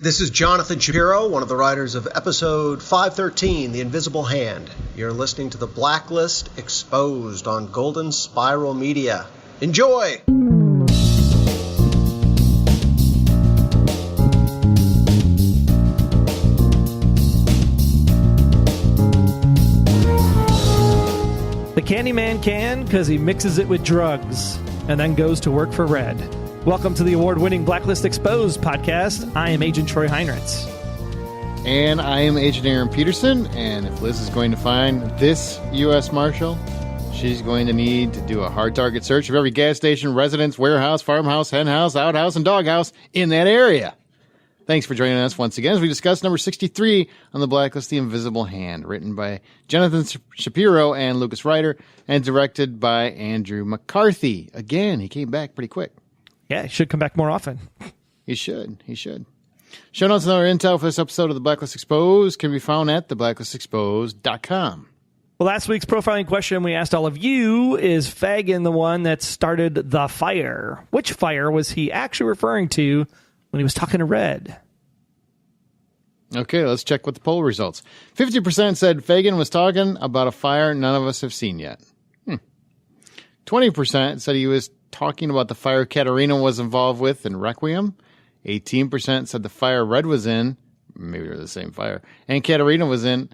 This is Jonathan Shapiro, one of the writers of episode 513, The Invisible Hand. You're listening to the Blacklist Exposed on Golden Spiral Media. Enjoy! The Candyman can because he mixes it with drugs and then goes to work for Red. Welcome to the award-winning Blacklist Exposed podcast. I am Agent Troy Heinrichs. And I am Agent Aaron Peterson. And if Liz is going to find this U.S. Marshal, she's going to need to do a hard target search of every gas station, residence, warehouse, farmhouse, henhouse, outhouse, and doghouse in that area. Thanks for joining us once again as we discuss number 63 on the Blacklist, The Invisible Hand, written by Jonathan Shapiro and Lucas Ryder, and directed by Andrew McCarthy. Again, he came back pretty quick. Yeah, he should come back more often. He should. Show notes and other intel for this episode of The Blacklist Exposed can be found at theblacklistexposed.com. Well, last week's profiling question we asked all of you, is Fagin the one that started the fire? Which fire was he actually referring to when he was talking to Red? Okay, let's check with the poll results. 50% said Fagin was talking about a fire none of us have seen yet. 20% said he was talking about the fire Katerina was involved with in Requiem. 18% said the fire Red was in, maybe they're the same fire, and Katerina was in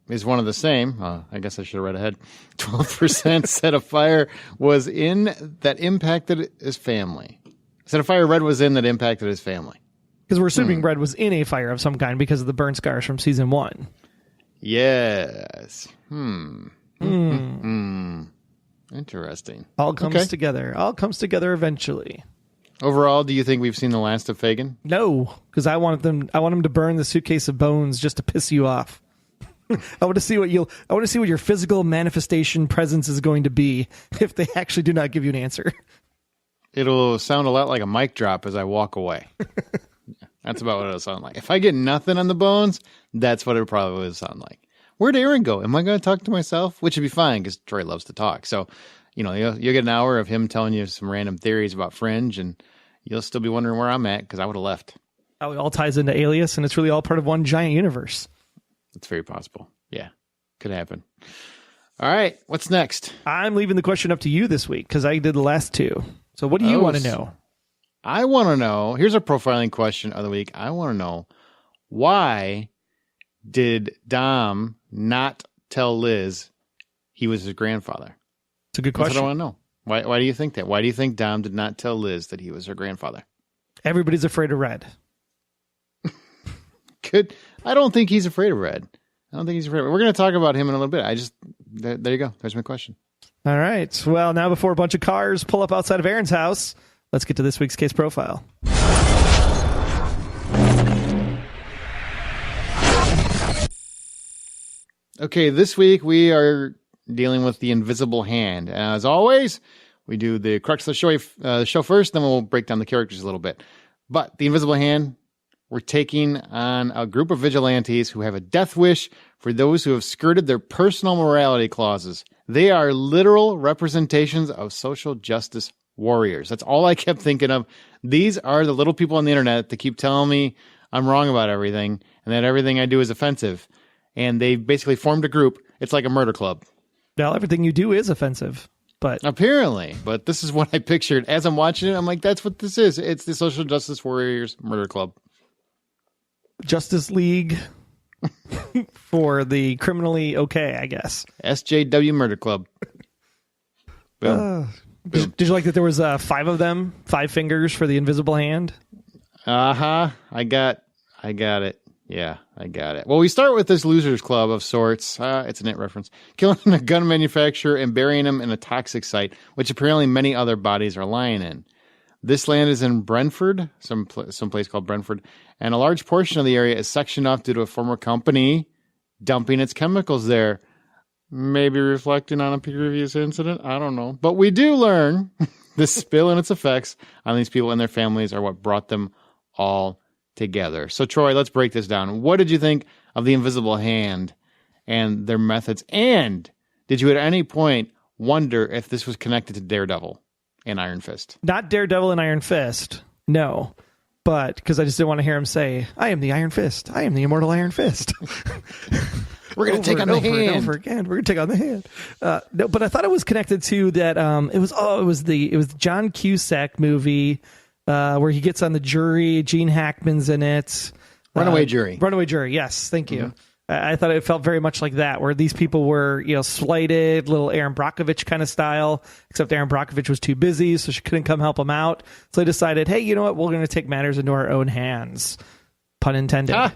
is one of the same. I guess I should have read ahead. 12% said a fire was in that impacted his family. Said a fire Red was in that impacted his family. Because we're assuming Red was in a fire of some kind because of the burn scars from season 1. Yes. Interesting. All comes together. All comes together eventually. Overall, do you think we've seen the last of Fagin? No, because I want him to burn the suitcase of bones just to piss you off. I want to see what your physical manifestation presence is going to be if they actually do not give you an answer. It'll sound a lot like a mic drop as I walk away. That's about what it'll sound like. If I get nothing on the bones, that's what it probably would sound like. Where'd Aaron go? Am I going to talk to myself? Which would be fine because Troy loves to talk. So, you'll get an hour of him telling you some random theories about Fringe, and you'll still be wondering where I'm at because I would have left. Oh, it all ties into Alias, and it's really all part of one giant universe. It's very possible. Yeah, could happen. All right, what's next? I'm leaving the question up to you this week because I did the last two. So what do you want to know? I want to know. Here's a profiling question of the week. I want to know, why did Dom not tell Liz he was his grandfather? It's a good question. That's what I want to know. Why do you think that? Why do you think Dom did not tell Liz that he was her grandfather? Everybody's afraid of Red. Good. I don't think he's afraid of Red. We're going to talk about him in a little bit. There you go. There's my question. All right. Well, now before a bunch of cars pull up outside of Aaron's house, let's get to this week's case profile. Okay, this week we are dealing with the Invisible Hand. As always, we do the crux of the show first, then we'll break down the characters a little bit. But the Invisible Hand, we're taking on a group of vigilantes who have a death wish for those who have skirted their personal morality clauses. They are literal representations of social justice warriors. That's all I kept thinking of. These are the little people on the internet that keep telling me I'm wrong about everything and that everything I do is offensive. And they basically formed a group. It's like a murder club. Well, everything you do is offensive, but apparently. But this is what I pictured as I'm watching it. I'm like, that's what this is. It's the Social Justice Warriors Murder Club. Justice League for the criminally okay, I guess. SJW Murder Club. Boom. Did you like that there was 5 of them? 5 fingers for the Invisible Hand? I got it. Yeah, I got it. Well, we start with this losers club of sorts. It's a net reference. Killing a gun manufacturer and burying him in a toxic site, which apparently many other bodies are lying in. This land is in Brentford, some place called Brentford, and a large portion of the area is sectioned off due to a former company dumping its chemicals there. Maybe reflecting on a previous incident. I don't know. But we do learn this spill and its effects on these people and their families are what brought them all together. So, Troy, let's break this down. What did you think of the Invisible Hand and their methods? And did you at any point wonder if this was connected to Daredevil and Iron Fist? Not Daredevil and Iron Fist, no. but because I just didn't want to hear him say, "I am the Iron Fist. I am the immortal Iron Fist." We're going to take on the hand. Over again. We're going to take on the hand. No, but I thought it was connected to that. It was the John Cusack movie where he gets on the jury. Gene Hackman's in it. Runaway Jury. Runaway Jury. Yes, thank you. I thought it felt very much like that, where these people were, slighted, little Aaron Brockovich kind of style, except Aaron Brockovich was too busy, so she couldn't come help him out. So they decided, hey, you know what? We're going to take matters into our own hands. Pun intended.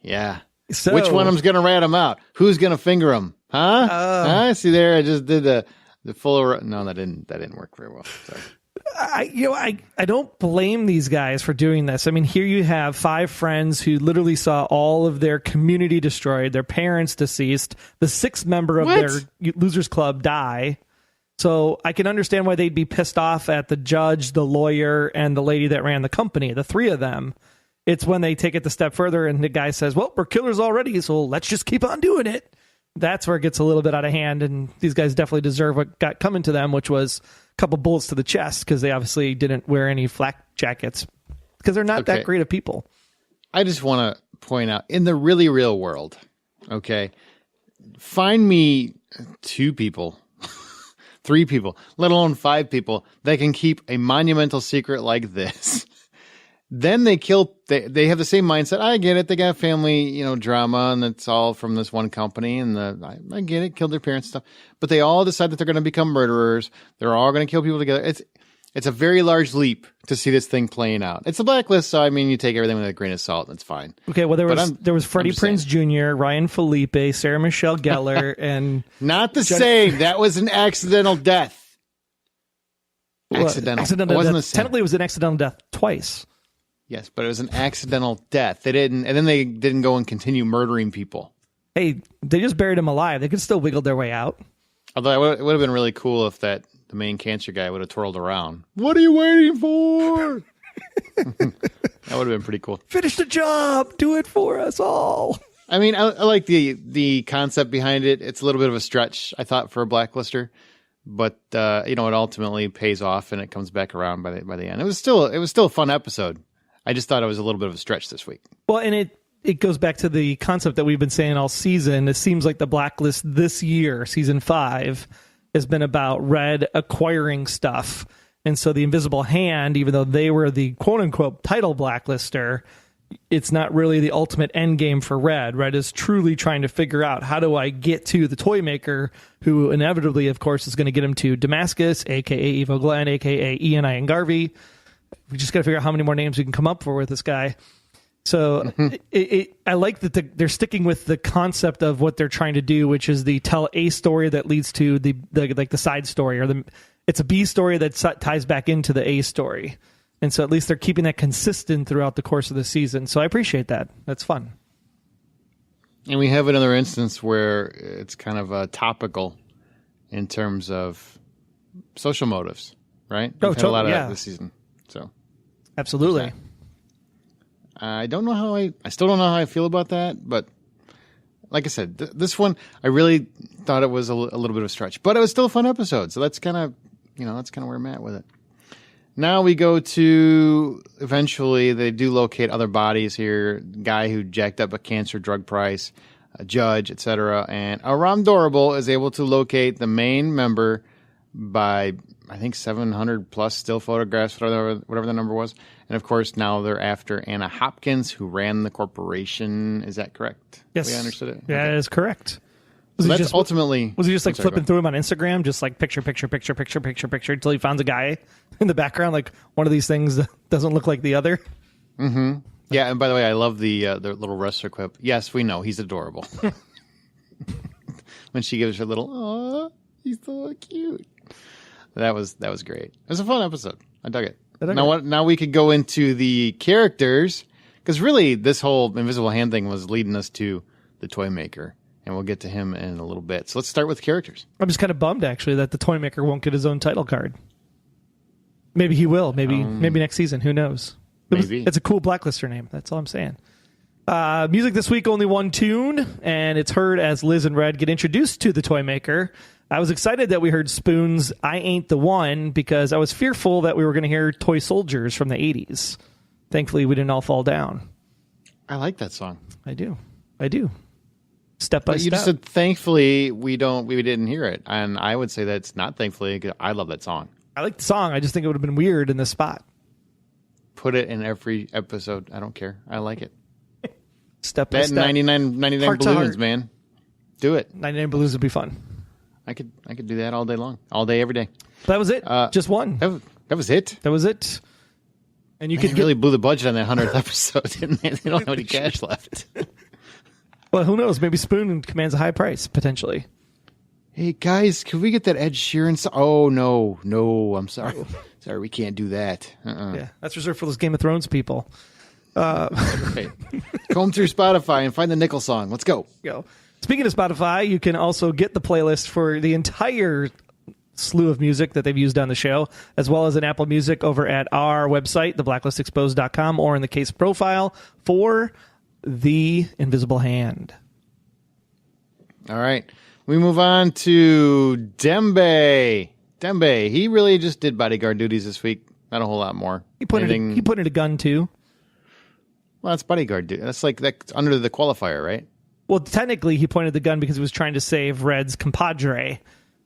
Yeah. So, which one of them's going to rat him out? Who's going to finger him? Huh? See there, I just did the full. No, that didn't work very well. Sorry. I don't blame these guys for doing this. I mean, here you have 5 friends who literally saw all of their community destroyed, their parents deceased, the 6th member of their losers club die. So I can understand why they'd be pissed off at the judge, the lawyer, and the lady that ran the company, the 3 of them. It's when they take it the step further and the guy says, well, we're killers already, so let's just keep on doing it. That's where it gets a little bit out of hand, and these guys definitely deserve what got coming to them, which was couple bullets to the chest, because they obviously didn't wear any flak jackets because they're not that great of people. I just want to point out, in the really real world, find me 2 people, 3 people, let alone 5 people that can keep a monumental secret like this. Then they they have the same mindset. I get it. They got family, drama, and it's all from this one company. And I get it. Killed their parents and stuff. But they all decide that they're going to become murderers. They're all going to kill people together. It's a very large leap to see this thing playing out. It's a Blacklist, so I mean, you take everything with a grain of salt, and it's fine. Okay, well, there was Freddie Prinze Jr., Ryan Felipe, Sarah Michelle Gellar, and not the same. That was an accidental death. Accidental death. Technically, it was an accidental death twice. Yes, but it was an accidental death. They didn't go and continue murdering people. Hey, they just buried him alive. They could still wiggle their way out. Although it would have been really cool if the main cancer guy would have twirled around. What are you waiting for? That would have been pretty cool. Finish the job. Do it for us all. I mean, I like the concept behind it. It's a little bit of a stretch, I thought, for a Blacklister. But it ultimately pays off and it comes back around by the end. It was still a fun episode. I just thought it was a little bit of a stretch this week. Well, and it goes back to the concept that we've been saying all season. It seems like the Blacklist this year, season 5, has been about Red acquiring stuff. And so the Invisible Hand, even though they were the quote-unquote title Blacklister, it's not really the ultimate end game for Red. Red is truly trying to figure out, how do I get to the toy maker, who inevitably, of course, is going to get him to Damascus, a.k.a. Evo Glenn, a.k.a. Ian Ian Garvey. We just got to figure out how many more names we can come up with this guy. So I like that they're sticking with the concept of what they're trying to do, which is the tell a story that leads to the side story, or it's a B story that ties back into the A story. And so at least they're keeping that consistent throughout the course of the season. So I appreciate that. That's fun. And we have another instance where it's kind of topical in terms of social motives, right? We've had a lot of that this season. So absolutely. I don't know how I still don't know how I feel about that, but like I said, this one, I really thought it was a little bit of a stretch, but it was still a fun episode. So that's kind of where I'm at with it. Now we go to, eventually they do locate other bodies here, guy who jacked up a cancer drug price, a judge, etc. And Aram Dorable is able to locate the main member by, I think, 700 plus still photographs, whatever the number was. And of course, now they're after Anna Hopkins, who ran the corporation. Is that correct? Yes. We understood it? Yeah, that is correct. Was he just flipping through him on Instagram, just like picture until he finds a guy in the background, like one of these things that doesn't look like the other? Mm-hmm. Yeah, and by the way, I love the little wrestler quip. Yes, we know, he's adorable. When she gives her little, "Aw, he's so cute." That was great. It was a fun episode. I dug it. Now we could go into the characters, because really this whole Invisible Hand thing was leading us to the toy maker, and we'll get to him in a little bit. So let's start with characters. I'm just kind of bummed, actually, that the toy maker won't get his own title card. Maybe he will. Maybe next season. Who knows? It's a cool Blacklister name. That's all I'm saying. Music this week, only one tune, and it's heard as Liz and Red get introduced to the toy maker. I was excited that we heard Spoon's I Ain't the One because I was fearful that we were going to hear Toy Soldiers from the 80s. Thankfully, we didn't all fall down. I like that song. I do. Step by but step. You just said thankfully we didn't hear it. And I would say that's not thankfully because I love that song. I like the song. I just think it would have been weird in this spot. Put it in every episode. I don't care. I like it. Step by that step. 99 heart balloons, man. Do it. 99 balloons would be fun. I could do that all day long. All day, every day. That was it. Just one. That was it? That was it. And you They could really blew the budget on that 100th episode, didn't they? They don't have any cash left. Well, who knows? Maybe Spoon commands a high price, potentially. Hey, guys, can we get that Ed Sheeran song? Oh, no, I'm sorry. Sorry, we can't do that. Yeah, that's reserved for those Game of Thrones people. Okay. Comb through Spotify and find the Nickel song. Let's go. Speaking of Spotify, you can also get the playlist for the entire slew of music that they've used on the show, as well as an Apple Music over at our website, theblacklistexposed.com, or in the case profile for The Invisible Hand. All right. We move on to Dembe. Dembe, he really just did bodyguard duties this week. Not a whole lot more. He put in a gun, too. Well, that's bodyguard duty. That's under the qualifier, right? Well, technically, he pointed the gun because he was trying to save Red's compadre.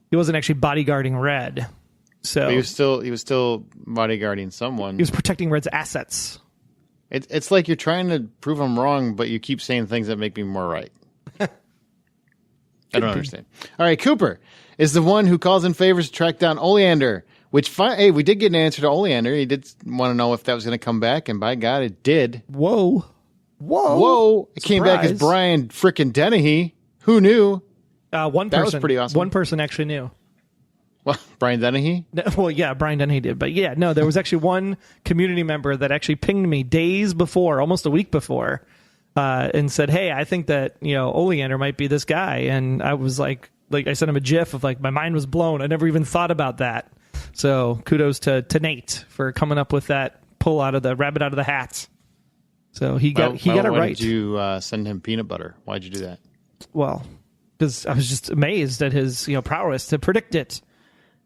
He wasn't actually bodyguarding Red. So but he was still bodyguarding someone. He was protecting Red's assets. It's like you're trying to prove I'm wrong, but you keep saying things that make me more right. I don't understand. All right, Cooper is the one who calls in favors to track down Oleander, which, hey, we did get an answer to Oleander. He did want to know if that was going to come back, and by God, it did. Whoa. It came back as Brian frickin' Dennehy. Who knew? One person. That was pretty awesome. One person actually knew. Well, Brian Dennehy? No, well, yeah, Brian Dennehy did. But yeah, no, there was actually one community member that actually pinged me days before, almost a week before, and said, hey, I think that, Oleander might be this guy. And I was like I sent him a GIF of my mind was blown. I never even thought about that. So kudos to Nate for coming up with that pull out of the rabbit out of the hat. So he got it right. Why did you send him peanut butter? Why'd you do that? Well, because I was just amazed at his prowess to predict it.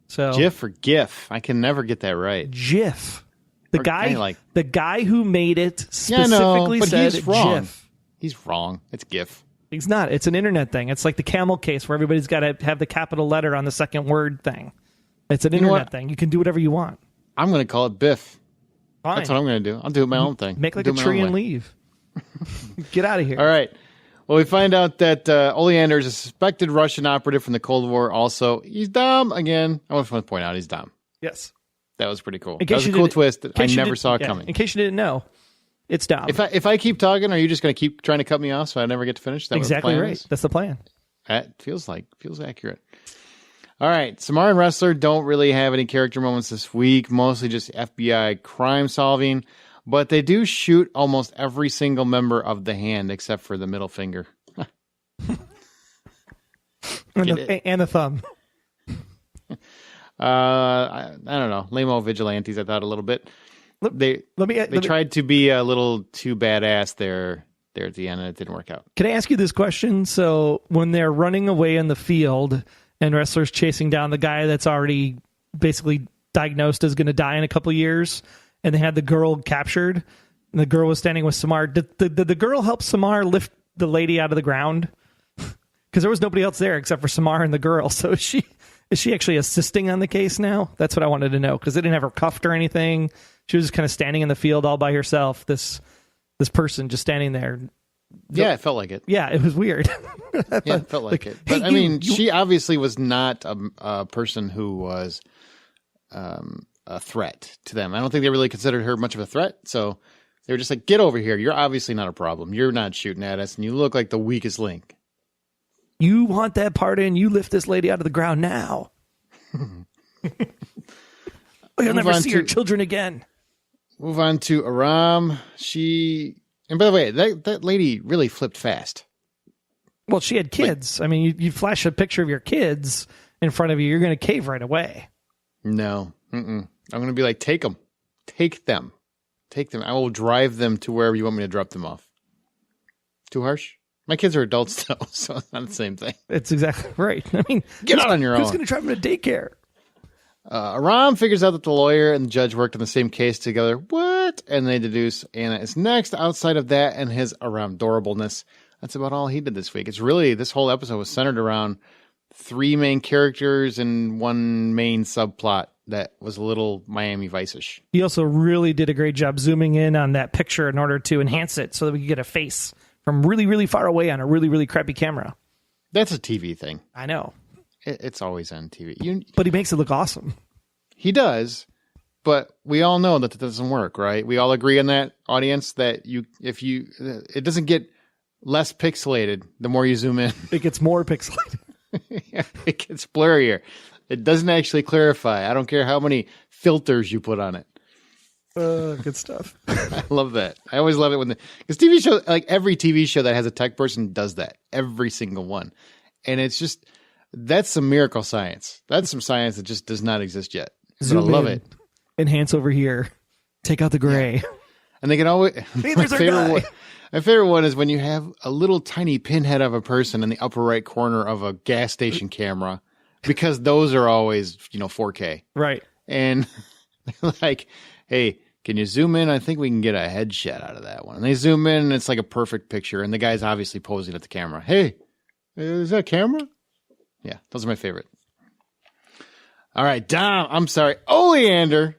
So GIF or GIF? I can never get that right. GIF. The guy who made it specifically said he's wrong. GIF. He's wrong. It's GIF. He's not. It's an internet thing. It's like the camel case where everybody's got to have the capital letter on the second word thing. It's an internet thing. You can do whatever you want. I'm going to call it Biff. Fine. That's what I'm going to do. I'll do my own thing. Make like a tree and leave. Get out of here. All right. Well, we find out that Oleander is a suspected Russian operative from the Cold War. Also, he's dumb again. I want to point out he's dumb. Yes. That was pretty cool. That was a cool twist that I never saw coming. In case you didn't know, it's dumb. If I keep talking, are you just going to keep trying to cut me off so I never get to finish? That exactly right. That's the plan. That feels accurate. All right. Samara and Wrestler don't really have any character moments this week, mostly just FBI crime solving. But they do shoot almost every single member of the hand except for the middle finger. and the thumb. I don't know. Lame-o vigilantes, I thought a little bit. They tried to be a little too badass there at the end, and it didn't work out. Can I ask you this question? So when they're running away in the field and Wrestler's chasing down the guy that's already basically diagnosed as going to die in a couple of years, and they had the girl captured, and the girl was standing with Samar. Did the girl help Samar lift the lady out of the ground? Because there was nobody else there except for Samar and the girl. So is she actually assisting on the case now? That's what I wanted to know, because they didn't have her cuffed or anything. She was just kind of standing in the field all by herself. This person just standing there. Yeah, it felt like it. Yeah, it was weird. Yeah, it felt like it. But hey, she obviously was not a person who was a threat to them. I don't think they really considered her much of a threat. So they were just like, get over here. You're obviously not a problem. You're not shooting at us, and you look like the weakest link. You want that part in, you lift this lady out of the ground now. You'll never see your children again. Move on to Aram. And by the way, that lady really flipped fast. Well, she had kids. I mean, you flash a picture of your kids in front of you, you're going to cave right away. No. I'm going to be like, take them. Take them. I will drive them to wherever you want me to drop them off. Too harsh? My kids are adults, though, so it's not the same thing. It's exactly right. I mean, get out on your own. Who's going to drive him to daycare? Aram figures out that the lawyer and the judge worked on the same case together. What? And they deduce Anna is next. Outside of that and his Aram adorableness, that's about all he did this week. It's really, this whole episode was centered around 3 main characters and 1 main subplot that was a little Miami Vice-ish. He also really did a great job zooming in on that picture in order to enhance it so that we could get a face from really, really far away on a really, really crappy camera. That's a TV thing. I know. It's always on TV. But he makes it look awesome. He does, but we all know that doesn't work, right? We all agree on that, audience, that it doesn't get less pixelated the more you zoom in. It gets more pixelated. Yeah, it gets blurrier. It doesn't actually clarify. I don't care how many filters you put on it. Good stuff. I love that. I always love it because TV show, like every TV show that has a tech person does that. Every single one. And it's just, that's some miracle science. That's some science that just does not exist yet. But I love it. Enhance over here. Take out the gray. Yeah. And they can always, hey, there's our guy. My favorite one is when you have a little tiny pinhead of a person in the upper right corner of a gas station camera, because those are always, 4K. Right. And like, hey, can you zoom in? I think we can get a headshot out of that one. And they zoom in, and it's like a perfect picture. And the guy's obviously posing at the camera. Hey, is that a camera? Yeah, those are my favorite. All right, Oleander.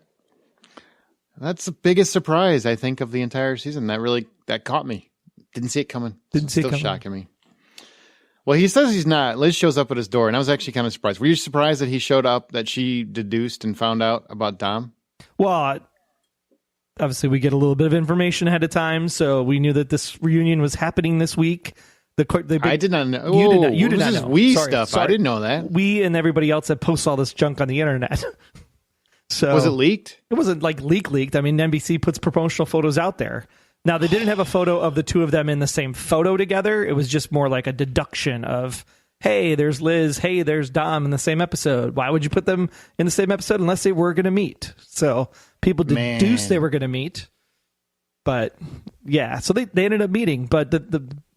That's the biggest surprise, I think, of the entire season. That caught me. Didn't see it coming. Still shocking me. Well, he says he's not. Liz shows up at his door, and I was actually kind of surprised. Were you surprised that he showed up, that she deduced and found out about Dom? Well, obviously we get a little bit of information ahead of time, so we knew that this reunion was happening this week. I did not know. You did not know. We stuff. Sorry. I didn't know that. We and everybody else that posts all this junk on the internet. So was it leaked? It wasn't like leaked. I mean, NBC puts promotional photos out there. Now, they didn't have a photo of the two of them in the same photo together. It was just more like a deduction of, hey, there's Liz, hey, there's Dom in the same episode. Why would you put them in the same episode unless they were going to meet? So people deduced they were going to meet. But yeah, so they ended up meeting. But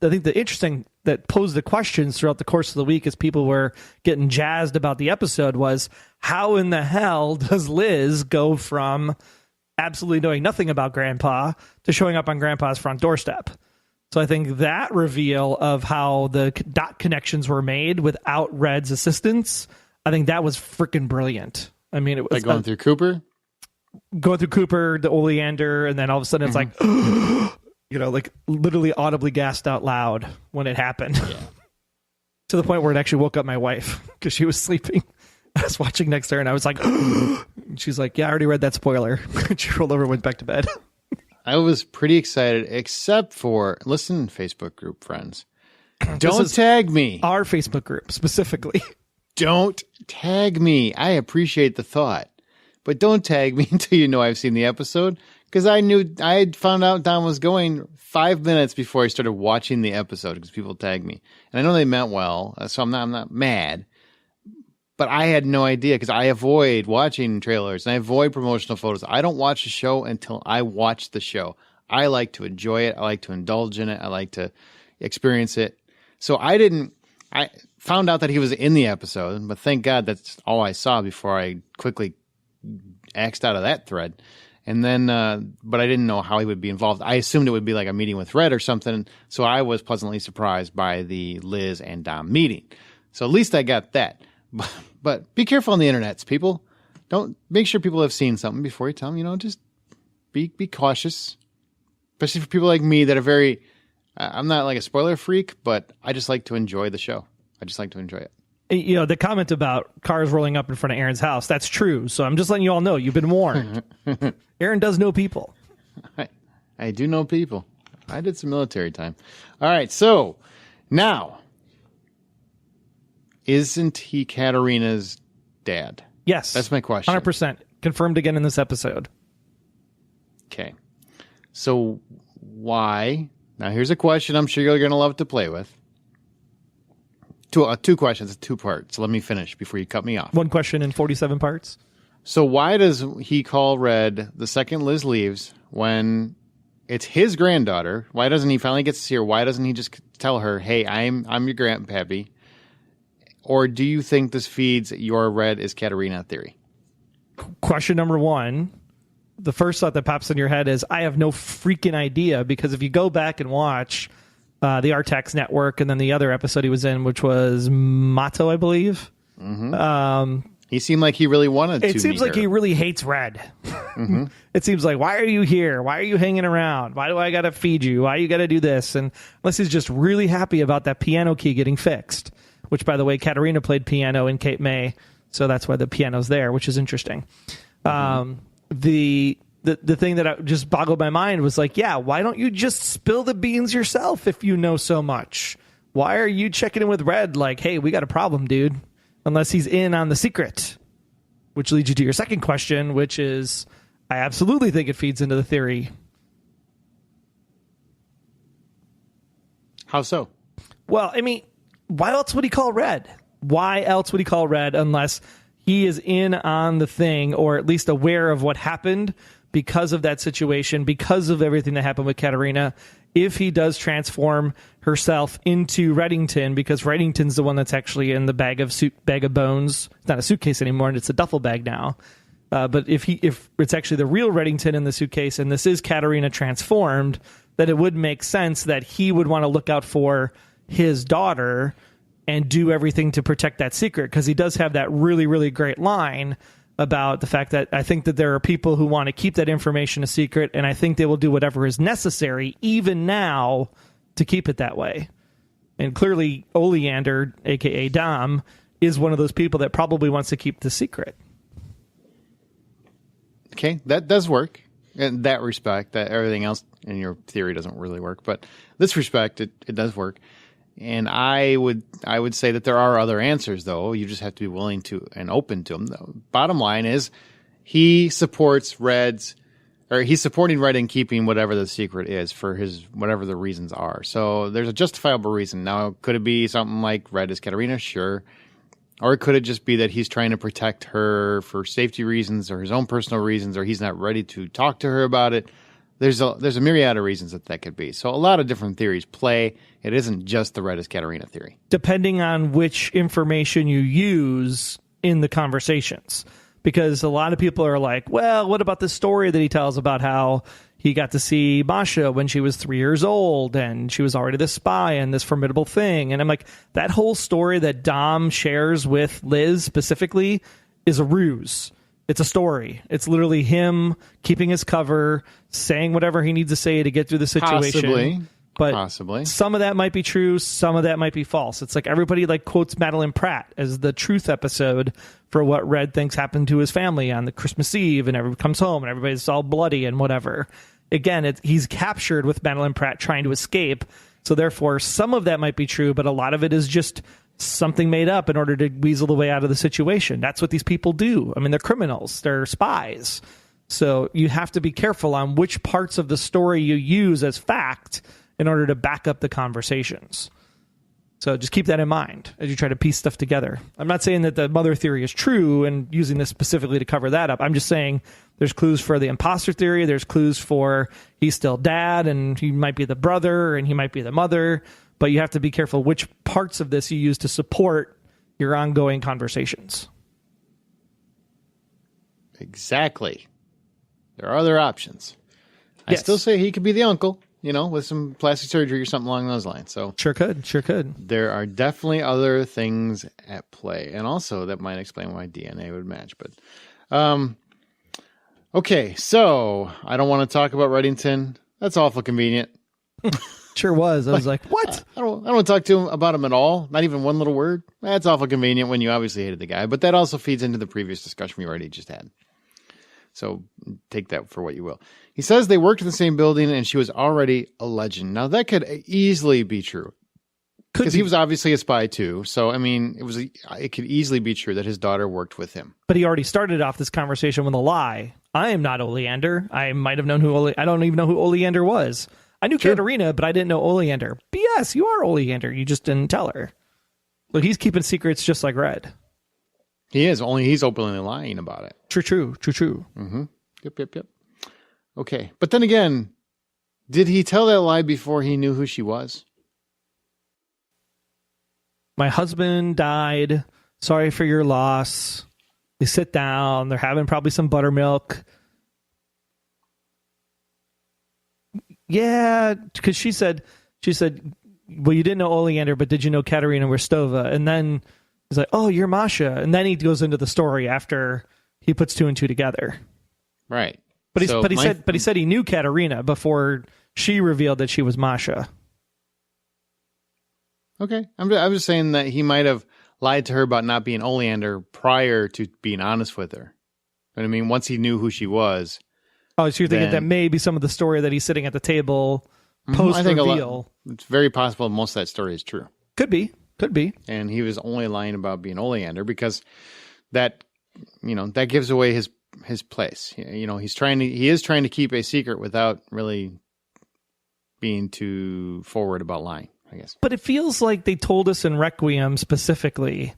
I think the interesting that posed the questions throughout the course of the week as people were getting jazzed about the episode was, how in the hell does Liz go from absolutely knowing nothing about Grandpa to showing up on Grandpa's front doorstep? So I think that reveal of how the dot connections were made without Red's assistance, I think that was freaking brilliant. I mean, it was like going through Cooper, the Oleander, and then all of a sudden it's like, like literally audibly gasped out loud when it happened. Yeah. To the point where it actually woke up my wife because she was sleeping. I was watching next to her and I was like, and she's like, yeah, I already read that spoiler. She rolled over and went back to bed. I was pretty excited, except for, listen, Facebook group friends, don't tag me. Our Facebook group specifically. Don't tag me. I appreciate the thought, but don't tag me until you know I've seen the episode, because I had found out Don was going 5 minutes before I started watching the episode because people tagged me, and I know they meant well, so I'm not mad. But I had no idea because I avoid watching trailers and I avoid promotional photos. I don't watch the show until I watch the show. I like to enjoy it. I like to indulge in it. I like to experience it. So I found out that he was in the episode, but thank God that's all I saw before I quickly axed out of that thread. And then, but I didn't know how he would be involved. I assumed it would be like a meeting with Red or something. So I was pleasantly surprised by the Liz and Dom meeting. So at least I got that. But be careful on the internets, people. Don't make sure people have seen something before you tell them. Just be cautious, especially for people like me that are very. I'm not like a spoiler freak, but I just like to enjoy the show. I just like to enjoy it. The comment about cars rolling up in front of Aaron's house—that's true. So I'm just letting you all know you've been warned. Aaron does know people. I do know people. I did some military time. All right, so now. Isn't he Katarina's dad? Yes. That's my question. 100%. Confirmed again in this episode. Okay. So why? Now here's a question I'm sure you're going to love to play with. Two questions, 2 parts. So let me finish before you cut me off. 1 question in 47 parts. So why does he call Red the second Liz leaves when it's his granddaughter. Why doesn't he finally get to see her? Why doesn't he just tell her, hey, I'm your grandpappy? Or do you think this feeds your Red is Katerina theory? Question number one. The first thought that pops in your head is, I have no freaking idea, because if you go back and watch the Artax Network and then the other episode he was in, which was Mato, I believe. Mm-hmm. He seemed like he really wanted to. It seems like her. he really hates Red. Mm-hmm. It seems like, why are you here? Why are you hanging around? Why do I got to feed you? Why you got to do this? And unless he's just really happy about that piano key getting fixed, which, by the way, Katerina played piano in Cape May, so that's why the piano's there, which is interesting. Mm-hmm. The thing that just boggled my mind was like, yeah, why don't you just spill the beans yourself if you know so much? Why are you checking in with Red like, hey, we got a problem, dude? Unless he's in on the secret, which leads you to your second question, which is, I absolutely think it feeds into the theory. How so? Well, I mean, why else would he call Red? Why else would he call Red unless he is in on the thing, or at least aware of what happened because of that situation, because of everything that happened with Katerina? If he does transform herself into Reddington, because Reddington's the one that's actually in the bag of bones. It's not a suitcase anymore, and it's a duffel bag now. But if it's actually the real Reddington in the suitcase, and this is Katerina transformed, that it would make sense that he would want to look out for his daughter and do everything to protect that secret, because he does have that really, really great line about the fact that I think that there are people who want to keep that information a secret, and I think they will do whatever is necessary, even now, to keep it that way. And clearly, Oleander, a.k.a. Dom, is one of those people that probably wants to keep the secret. Okay, that does work. In that respect, that everything else in your theory doesn't really work. But this respect, it does work. And I would say that there are other answers, though. You just have to be willing to and open to them. The bottom line is he supports he's supporting Red in keeping whatever the secret is for his whatever the reasons are. So there's a justifiable reason. Now, could it be something like Red is Katerina? Sure. Or could it just be that he's trying to protect her for safety reasons or his own personal reasons, or he's not ready to talk to her about it? There's a myriad of reasons that could be. So a lot of different theories play. It isn't just the Red is Katerina theory. Depending on which information you use in the conversations. Because a lot of people are like, well, what about this story that he tells about how he got to see Masha when she was 3 years old and she was already this spy and this formidable thing? And I'm like, that whole story that Dom shares with Liz specifically is a ruse. It's a story. It's literally him keeping his cover, saying whatever he needs to say to get through the situation. Possibly. Some of that might be true. Some of that might be false. It's like everybody quotes Madeline Pratt as the truth episode for what Red thinks happened to his family on the Christmas Eve, and everybody comes home and everybody's all bloody and whatever. Again, he's captured with Madeline Pratt trying to escape. So therefore, some of that might be true, but a lot of it is just something made up in order to weasel the way out of the situation. That's what these people do. I mean, they're criminals. They're spies. So you have to be careful on which parts of the story you use as fact in order to back up the conversations. So just keep that in mind as you try to piece stuff together. I'm not saying that the mother theory is true and using this specifically to cover that up. I'm just saying there's clues for the imposter theory. There's clues for he's still dad and he might be the brother and he might be the mother. But you have to be careful which parts of this you use to support your ongoing conversations. Exactly. There are other options. Yes. I still say he could be the uncle, with some plastic surgery or something along those lines. So Sure could. There are definitely other things at play. And also that might explain why DNA would match. But okay, so I don't want to talk about Reddington. That's awful convenient. Sure was. I was like, what? I don't want to talk to him about him at all. Not even one little word. That's awful convenient when you obviously hated the guy. But that also feeds into the previous discussion we already just had. So take that for what you will. He says they worked in the same building and she was already a legend. Now that could easily be true. Because he was obviously a spy too. So, I mean, it could easily be true that his daughter worked with him. But he already started off this conversation with a lie. I am not Oleander. I might have known I don't even know who Oleander was. I knew Katerina, but I didn't know Oleander. BS, you are Oleander. You just didn't tell her. Look, he's keeping secrets just like Red. He is, only he's openly lying about it. True. Mm-hmm. Yep. Okay. But then again, Did he tell that lie before he knew who she was? My husband died. Sorry for your loss. They sit down. They're having probably some buttermilk. Yeah, because she said, well, you didn't know Oleander, but did you know Katerina Rostova? And then he's like, oh, you're Masha. And then he goes into the story after he puts two and two together. Right. But he said he knew Katerina before she revealed that she was Masha. Okay. I'm just saying that he might have lied to her about not being Oleander prior to being honest with her. You know what I mean? Once he knew who she was. Oh, so you're thinking that maybe some of the story that he's sitting at the table post-reveal. It's very possible most of that story is true. Could be. And he was only lying about being Oleander because that gives away his place. He is trying to keep a secret without really being too forward about lying, I guess. But it feels like they told us in Requiem specifically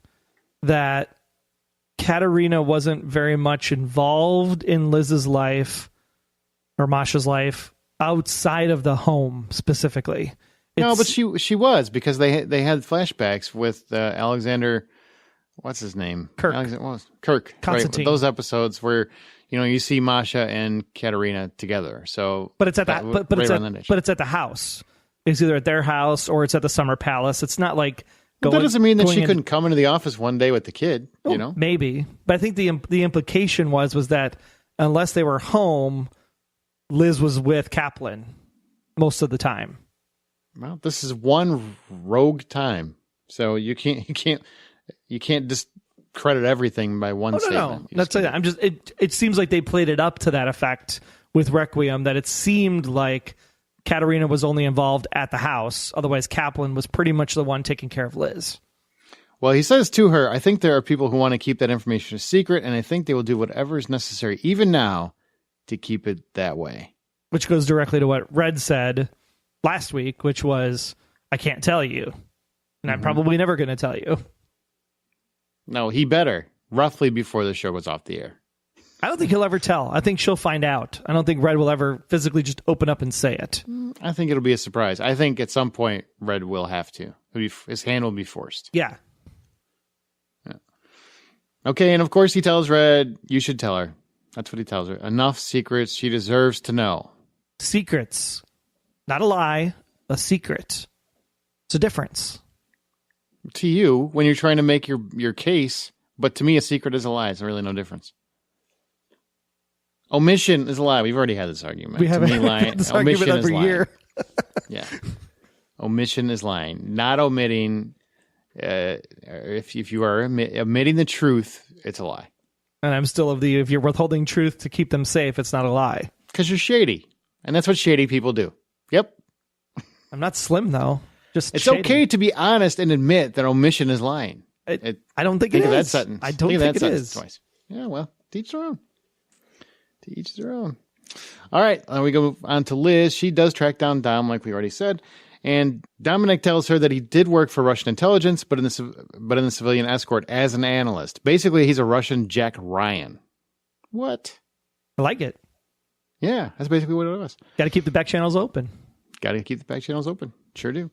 that Katerina wasn't very much involved in Liz's life or Masha's life outside of the home specifically. No, but she was, because they had flashbacks with Alexander. What's his name? Kirk. Constantine. Right? Those episodes where you see Masha and Katerina together. So, but it's at it's at the house. It's either at their house or it's at the Summer Palace. It's not like that doesn't mean that she couldn't come into the office one day with the kid. Well, maybe, but I think the implication was that unless they were home, Liz was with Kaplan most of the time. Well, this is one rogue time, so you can't discredit everything by one statement. No. It seems like they played it up to that effect with Requiem, that it seemed like Katerina was only involved at the house. Otherwise, Kaplan was pretty much the one taking care of Liz. Well, he says to her, I think there are people who want to keep that information a secret, and I think they will do whatever is necessary, even now, to keep it that way. Which goes directly to what Red said last week, which was, I can't tell you. And I'm probably never going to tell you. No, he better. Roughly before the show was off the air. I don't think he'll ever tell. I think she'll find out. I don't think Red will ever physically just open up and say it. I think it'll be a surprise. I think at some point Red will have to. His hand will be forced. Yeah. Okay, and of course he tells Red, you should tell her. That's what he tells her. Enough secrets she deserves to know. Secrets. Not a lie, a secret. It's a difference. To you, when you're trying to make your case, but to me a secret is a lie. It's really no difference. Omission is a lie. We've already had this argument. We haven't had this argument every year. Yeah. Omission is lying. Not omitting. If you are omitting the truth, it's a lie. And I'm still if you're withholding truth to keep them safe, it's not a lie. Because you're shady. And that's what shady people do. Yep. I'm not slim, though. It's shady. Okay to be honest and admit that omission is lying. I don't think it is. Think of that sentence. I don't think it is. Twice. Yeah, well, teach their own. To each their own. All right, we go on to Liz. She does track down Dom, like we already said. And Dominic tells her that he did work for Russian intelligence, but in the civilian escort as an analyst. Basically, he's a Russian Jack Ryan. What? I like it. Yeah, that's basically what it was. Got to keep the back channels open. Got to keep the back channels open. Sure do.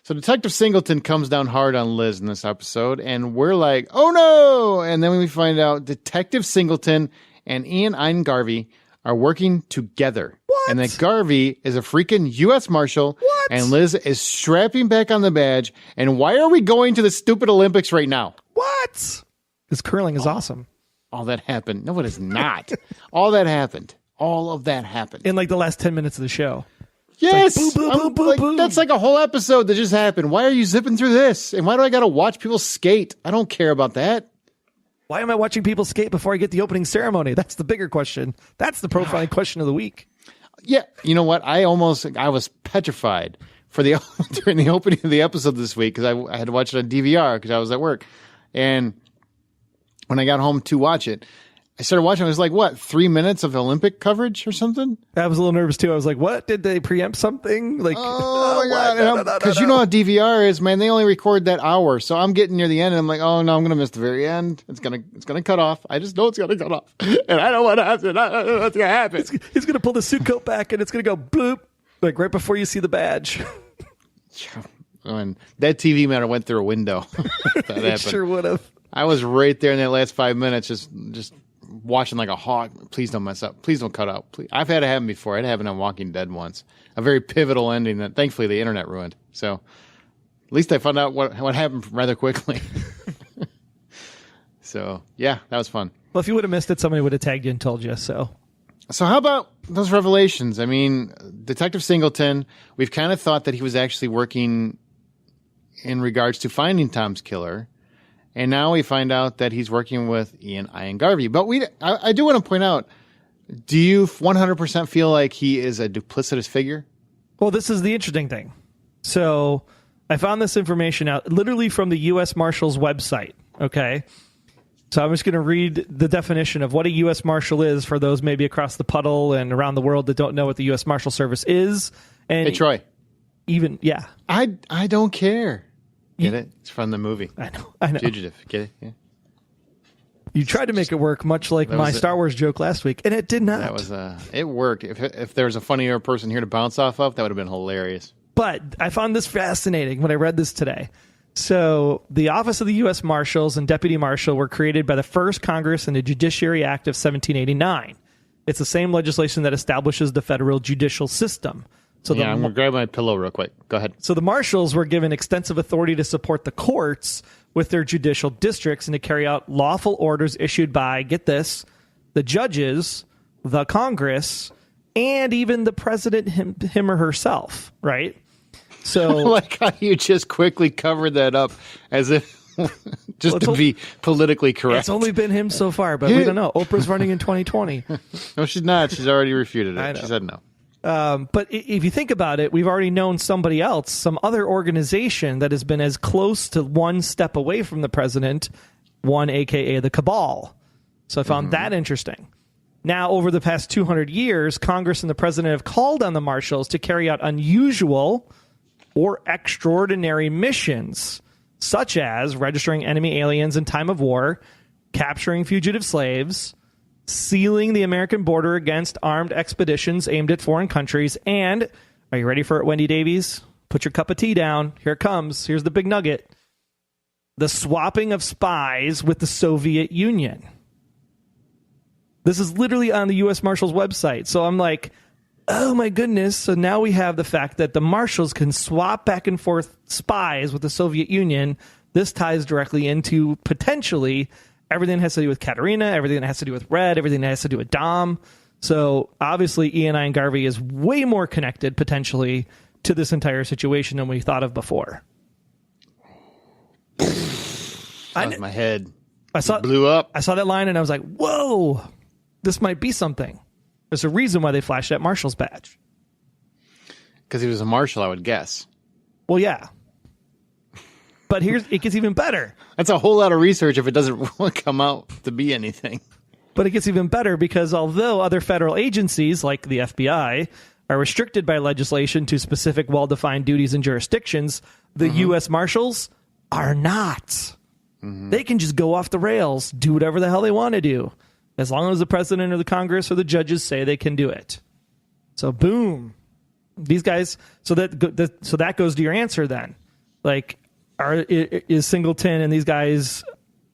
So Detective Singleton comes down hard on Liz in this episode, and we're like, oh no! And then we find out Detective Singleton and Ian Eingarvey are working together. What? And that Garvey is a freaking U.S. Marshal. What? And Liz is strapping back on the badge. And why are we going to the stupid Olympics right now? What? This curling is awesome. All that happened. No, it is not. All that happened. All of that happened. In like the last 10 minutes of the show. Yes! Like, boom, boom, boom. That's like a whole episode that just happened. Why are you zipping through this? And why do I got to watch people skate? I don't care about that. Why am I watching people skate before I get the opening ceremony? That's the bigger question. That's the profiling question of the week. Yeah. You know what? I was petrified during the opening of the episode this week because I had to watch it on DVR because I was at work. And when I got home to watch it, I started watching. It was like, 3 minutes of Olympic coverage or something? I was a little nervous too. I was like, what? Did they preempt something? Like, oh my God. Because you know how DVR is, man. They only record that hour. So I'm getting near the end and I'm like, oh no, I'm going to miss the very end. It's going to cut off. I just know it's going to cut off. And I don't want to have to. I don't know what's going to happen. He's going to pull the suit coat back and it's going to go bloop. Like right before you see the badge. And that TV matter went through a window. That It happened. sure would have. I was right there in that last 5 minutes, just watching like a hawk. Please don't mess up. Please don't cut out. Please. I've had it happen before. It happened on Walking Dead once. A very pivotal ending that thankfully the internet ruined. So at least I found out what happened rather quickly. So yeah, that was fun. Well, if you would have missed it, somebody would have tagged you and told you. So how about those revelations? I mean, Detective Singleton, we've kind of thought that he was actually working in regards to finding Tom's killer. And now we find out that he's working with Ian Garvey. But I do want to point out, do you 100% feel like he is a duplicitous figure? Well, this is the interesting thing. So I found this information out literally from the U.S. Marshal's website. Okay. So I'm just going to read the definition of what a U.S. Marshal is for those maybe across the puddle and around the world that don't know what the U.S. Marshal Service is. And hey, Troy. Yeah. I don't care. Get it? It's from the movie. I know. Fugitive. Get it? Yeah. You tried to make it work, much like my Star Wars joke last week, and it did not. That was it worked. If there was a funnier person here to bounce off of, that would have been hilarious. But I found this fascinating when I read this today. So the Office of the U.S. Marshals and Deputy Marshal were created by the first Congress in the Judiciary Act of 1789. It's the same legislation that establishes the federal judicial system. So I'm going to grab my pillow real quick. Go ahead. So the marshals were given extensive authority to support the courts with their judicial districts and to carry out lawful orders issued by, get this, the judges, the Congress, and even the president him or herself, right? So like how you just quickly covered that up as if just to be politically correct. It's only been him so far, but we don't know. Oprah's running in 2020. No, she's not. She's already refuted it. She said no. But if you think about it, we've already known somebody else, some other organization that has been as close to one step away from the president, one AKA the cabal. So I found that interesting. Now, over the past 200 years, Congress and the president have called on the marshals to carry out unusual or extraordinary missions, such as registering enemy aliens in time of war, capturing fugitive slaves, sealing the American border against armed expeditions aimed at foreign countries, and, are you ready for it, Wendy Davies? Put your cup of tea down. Here it comes. Here's the big nugget. The swapping of spies with the Soviet Union. This is literally on the U.S. Marshal's website. So I'm like, oh my goodness. So now we have the fact that the marshals can swap back and forth spies with the Soviet Union. This ties directly into potentially everything that has to do with Katerina, everything that has to do with Red, everything that has to do with Dom. So obviously Ian Garvey is way more connected potentially to this entire situation than we thought of before. My head blew up. I saw that line and I was like, whoa, this might be something. There's a reason why they flashed that marshal's badge. Because he was a marshal, I would guess. Well, yeah. But it gets even better. That's a whole lot of research if it doesn't come out to be anything. But it gets even better because although other federal agencies like the FBI are restricted by legislation to specific well-defined duties and jurisdictions, the U.S. Marshals are not. They can just go off the rails, do whatever the hell they want to do, as long as the president or the Congress or the judges say they can do it. So boom. These guys, so that goes to your answer then. Like, is Singleton and these guys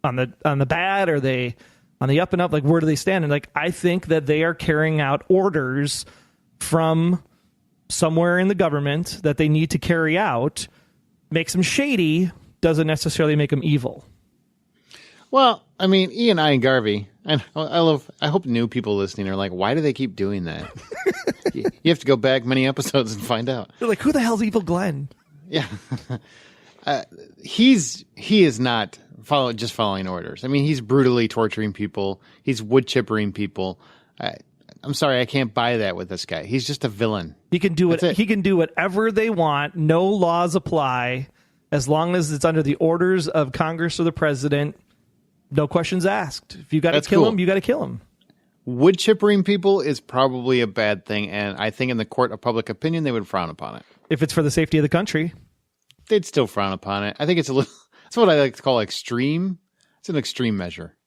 on the bad? Are they on the up and up? Like, where do they stand? And like, I think that they are carrying out orders from somewhere in the government that they need to carry out. Makes them shady, doesn't necessarily make them evil. Well, I mean, Ian Garvey, and I hope new people listening are like, why do they keep doing that? You have to go back many episodes and find out. They're like, who the hell's Evil Glenn? Yeah. He is not just following orders. I mean, he's brutally torturing people. He's wood chippering people. I'm sorry, I can't buy that with this guy. He's just a villain. He can do He can do whatever they want. No laws apply as long as it's under the orders of Congress or the president. No questions asked. If you got to kill him, you got to kill him. Wood chippering people is probably a bad thing, and I think in the court of public opinion, they would frown upon it. If it's for the safety of the country, they'd still frown upon it. I think it's a little. That's what I like to call extreme. It's an extreme measure.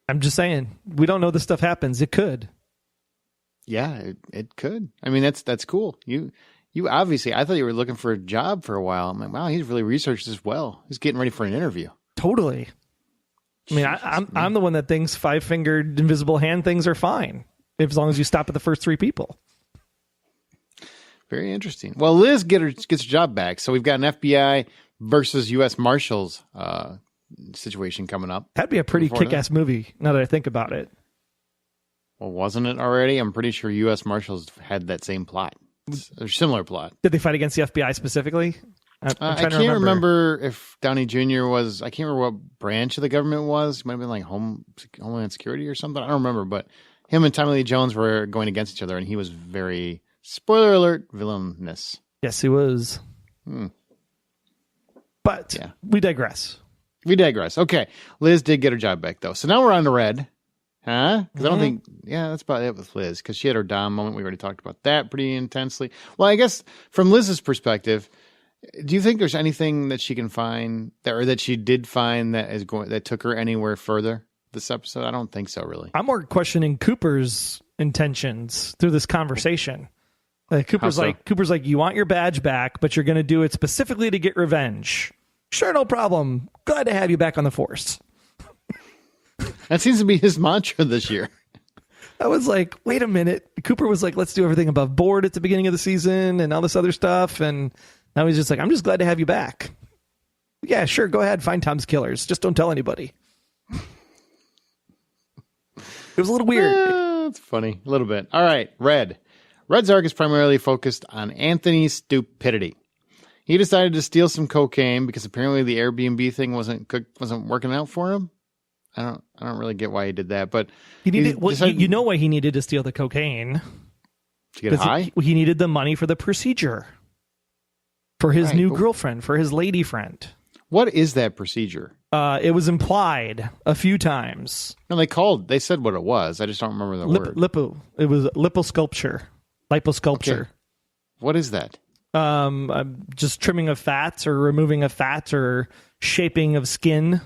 I'm just saying, we don't know this stuff happens. It could. Yeah, it could. I mean, that's cool. You I thought you were looking for a job for a while. I'm like, wow, he's really researched this well. He's getting ready for an interview. Totally. I mean, I'm the one that thinks 5-fingered invisible hand things are fine, as long as you stop at the first 3 people. Very interesting. Well, Liz gets her job back. So we've got an FBI versus U.S. Marshals situation coming up. That'd be a pretty kick-ass movie, now that I think about it. Well, wasn't it already? I'm pretty sure U.S. Marshals had that same plot. Or similar plot. Did they fight against the FBI specifically? I can't remember if Downey Jr. was. I can't remember what branch of the government it was. It might have been like Homeland Security or something. I don't remember. But him and Tommy Lee Jones were going against each other, and he was very, spoiler alert, villainous. Yes, he was. But yeah. We digress. Okay. Liz did get her job back, though. So now we're on to Red. Huh? Because I don't think, that's about it with Liz. Because she had her Dom moment. We already talked about that pretty intensely. Well, I guess from Liz's perspective, do you think there's anything that she can find that she did find that took her anywhere further this episode? I don't think so, really. I'm more questioning Cooper's intentions through this conversation. Cooper's like, you want your badge back, but you're going to do it specifically to get revenge. Sure, no problem. Glad to have you back on the force. That seems to be his mantra this year. I was like, wait a minute. Cooper was like, let's do everything above board at the beginning of the season and all this other stuff. And now he's just like, I'm just glad to have you back. Yeah, sure. Go ahead. Find Tom's killers. Just don't tell anybody. It was a little weird. It's funny. A little bit. All right. Red's arc is primarily focused on Anthony's stupidity. He decided to steal some cocaine because apparently the Airbnb thing wasn't working out for him. I don't really get why he did that, but you know why he needed to steal the cocaine? To get high? He needed the money for the procedure. For his new girlfriend, for his lady friend. What is that procedure? It was implied a few times. No, they said what it was. I just don't remember the word. It was liposculpture. Okay. What is that? Just trimming of fats or removing of fats or shaping of skin.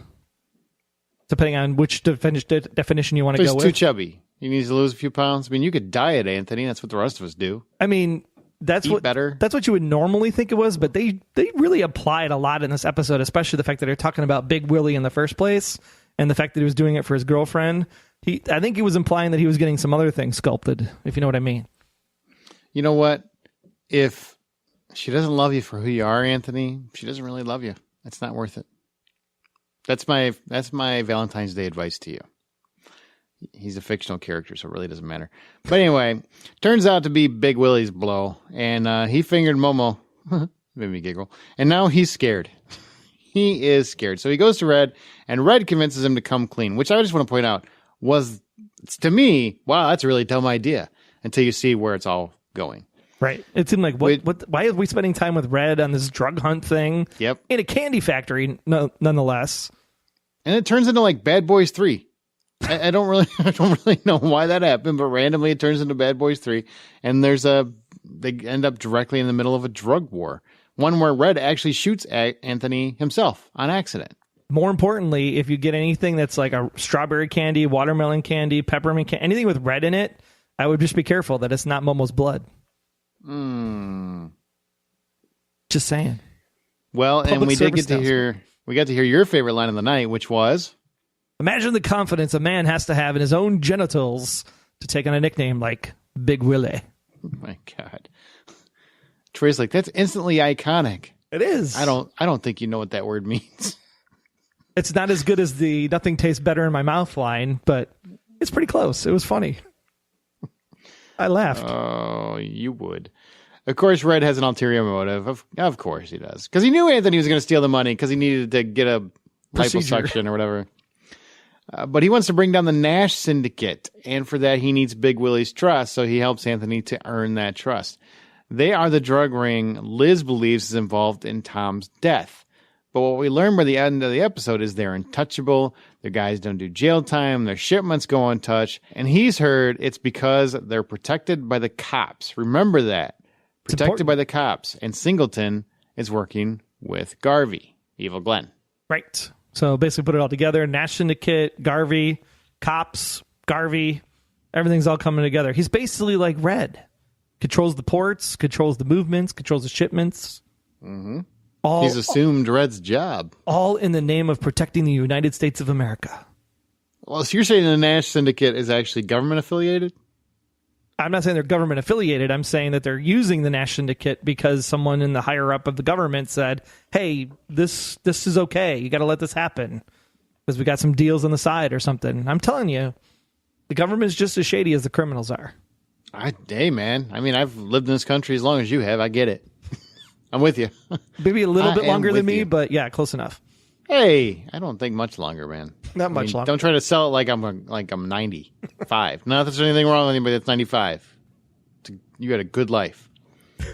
Depending on which definition you want to go with. He's too chubby. He needs to lose a few pounds. I mean, you could diet, Anthony. That's what the rest of us do. I mean, that's what you would normally think it was, but they really applied a lot in this episode, especially the fact that they're talking about Big Willie in the first place and the fact that he was doing it for his girlfriend. I think he was implying that he was getting some other things sculpted, if you know what I mean. You know what? If she doesn't love you for who you are, Anthony, she doesn't really love you. It's not worth it. That's my Valentine's Day advice to you. He's a fictional character, so it really doesn't matter. But anyway, turns out to be Big Willie's blow, and he fingered Momo. Made me giggle. And now he's scared. He is scared. So he goes to Red, and Red convinces him to come clean, which I just want to point out was, to me, wow, that's a really dumb idea, until you see where it's all going. Right. It seemed like, why are we spending time with Red on this drug hunt thing? Yep. In a candy factory, nonetheless. And it turns into like Bad Boys 3. I don't really know why that happened, but randomly it turns into Bad Boys 3. And they end up directly in the middle of a drug war. One where Red actually shoots Anthony himself on accident. More importantly, if you get anything that's like a strawberry candy, watermelon candy, peppermint candy, anything with red in it, I would just be careful that it's not Momo's blood. Just saying. Well, and we got to hear your favorite line of the night, which was, imagine the confidence a man has to have in his own genitals to take on a nickname like Big Willie. Oh my God. Trey's like, that's instantly iconic. It is. I don't think you know what that word means. It's not as good as the nothing tastes better in my mouth line, but it's pretty close. It was funny. I laughed. Oh, you would. Of course, Red has an ulterior motive. Of course he does. Because he knew Anthony was going to steal the money because he needed to get a liposuction or whatever. But he wants to bring down the Nash Syndicate. And for that, he needs Big Willie's trust. So he helps Anthony to earn that trust. They are the drug ring Liz believes is involved in Tom's death. But what we learn by the end of the episode is they're untouchable. Their guys don't do jail time. Their shipments go untouched. And he's heard it's because they're protected by the cops. Remember that. Protected by the cops. And Singleton is working with Garvey, Evil Glenn. Right. So basically put it all together. Nash Syndicate, Garvey, cops, Garvey. Everything's all coming together. He's basically like Red. controls the ports, controls the movements, controls the shipments. Mm-hmm. He's assumed Red's job. All in the name of protecting the United States of America. Well, so you're saying the Nash Syndicate is actually government affiliated? I'm not saying they're government affiliated. I'm saying that they're using the Nash Syndicate because someone in the higher up of the government said, hey, this is okay. You got to let this happen because we got some deals on the side or something. I'm telling you, the government is just as shady as the criminals are. Hey, man. I mean, I've lived in this country as long as you have. I get it. I'm with you. Maybe a little bit longer than me, but yeah, close enough. Hey, I don't think much longer, man. Not much longer. Don't try to sell it like I'm 95. Not that there's anything wrong with anybody that's 95. You got a good life.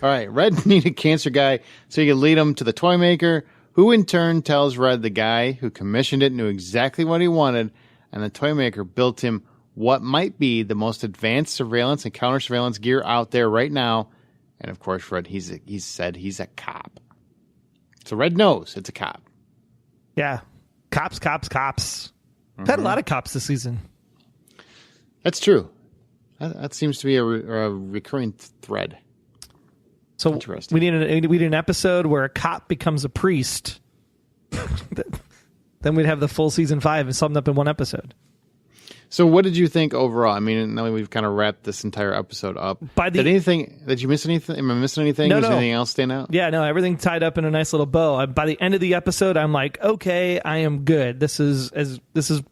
All right, Red needed cancer guy so he could lead him to the toy maker, who in turn tells Red the guy who commissioned it knew exactly what he wanted, and the toy maker built him what might be the most advanced surveillance and counter-surveillance gear out there right now. And of course, Red, he said he's a cop. So Red knows it's a cop. Yeah. Cops. We've had a lot of cops this season. That's true. That seems to be a recurring thread. So interesting. We need an episode where a cop becomes a priest. Then we'd have the full season 5 and summed up in one episode. So what did you think overall? I mean, now we've kind of wrapped this entire episode up. Did you miss anything? Am I missing anything? No. Anything else stand out? Yeah, no, everything tied up in a nice little bow. By the end of the episode, I'm like, okay, I am good. This is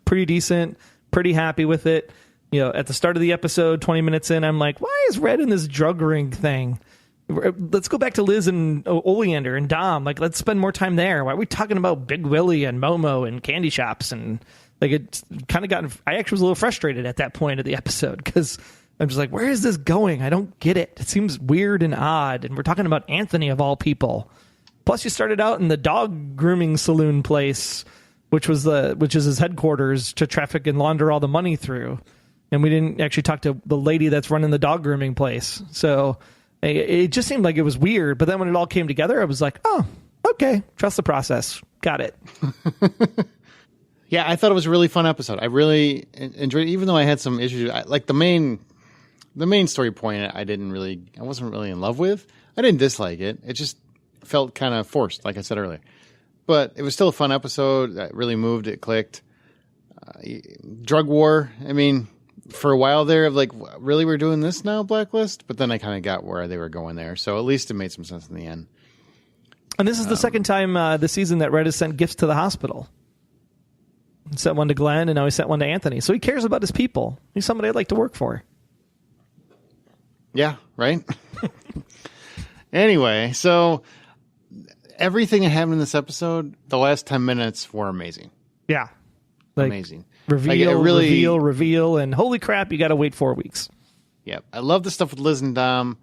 pretty decent, pretty happy with it. You know, at the start of the episode, 20 minutes in, I'm like, why is Red in this drug ring thing? Let's go back to Liz and Oleander and Dom. Like, let's spend more time there. Why are we talking about Big Willie and Momo and candy shops? And like, it kind of I actually was a little frustrated at that point of the episode because I'm just like, where is this going? I don't get it. It seems weird and odd. And we're talking about Anthony of all people. Plus, you started out in the dog grooming saloon place, which is his headquarters to traffic and launder all the money through. And we didn't actually talk to the lady that's running the dog grooming place. So it just seemed like it was weird. But then when it all came together, I was like, oh, okay. Trust the process. Got it. Yeah, I thought it was a really fun episode. I really enjoyed it, even though I had some issues. Like the main story point, I wasn't really in love with. I didn't dislike it. It just felt kind of forced, like I said earlier. But it was still a fun episode. It really moved. It clicked. Drug war. I mean, for a while there, of like, really, we're doing this now, Blacklist? But then I kind of got where they were going there. So at least it made some sense in the end. And this is the second time this season that Red has sent gifts to the hospital. He sent one to Glenn, and now he sent one to Anthony. So he cares about his people. He's somebody I'd like to work for. Yeah, right? Anyway, so everything that happened in this episode, the last 10 minutes were amazing. Yeah. Amazing. Reveal, and holy crap, you got to wait 4 weeks. Yeah. I love the stuff with Liz and Dom.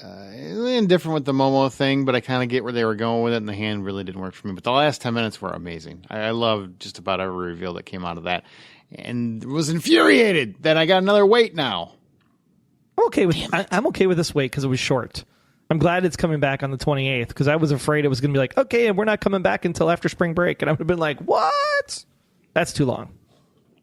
Indifferent with the Momo thing, but I kind of get where they were going with it, and the hand really didn't work for me. But the last 10 minutes were amazing. I loved just about every reveal that came out of that, and was infuriated that I got another wait now. I'm okay with this wait because it was short. I'm glad it's coming back on the 28th because I was afraid it was going to be like, okay, and we're not coming back until after spring break, and I would have been like, what? That's too long.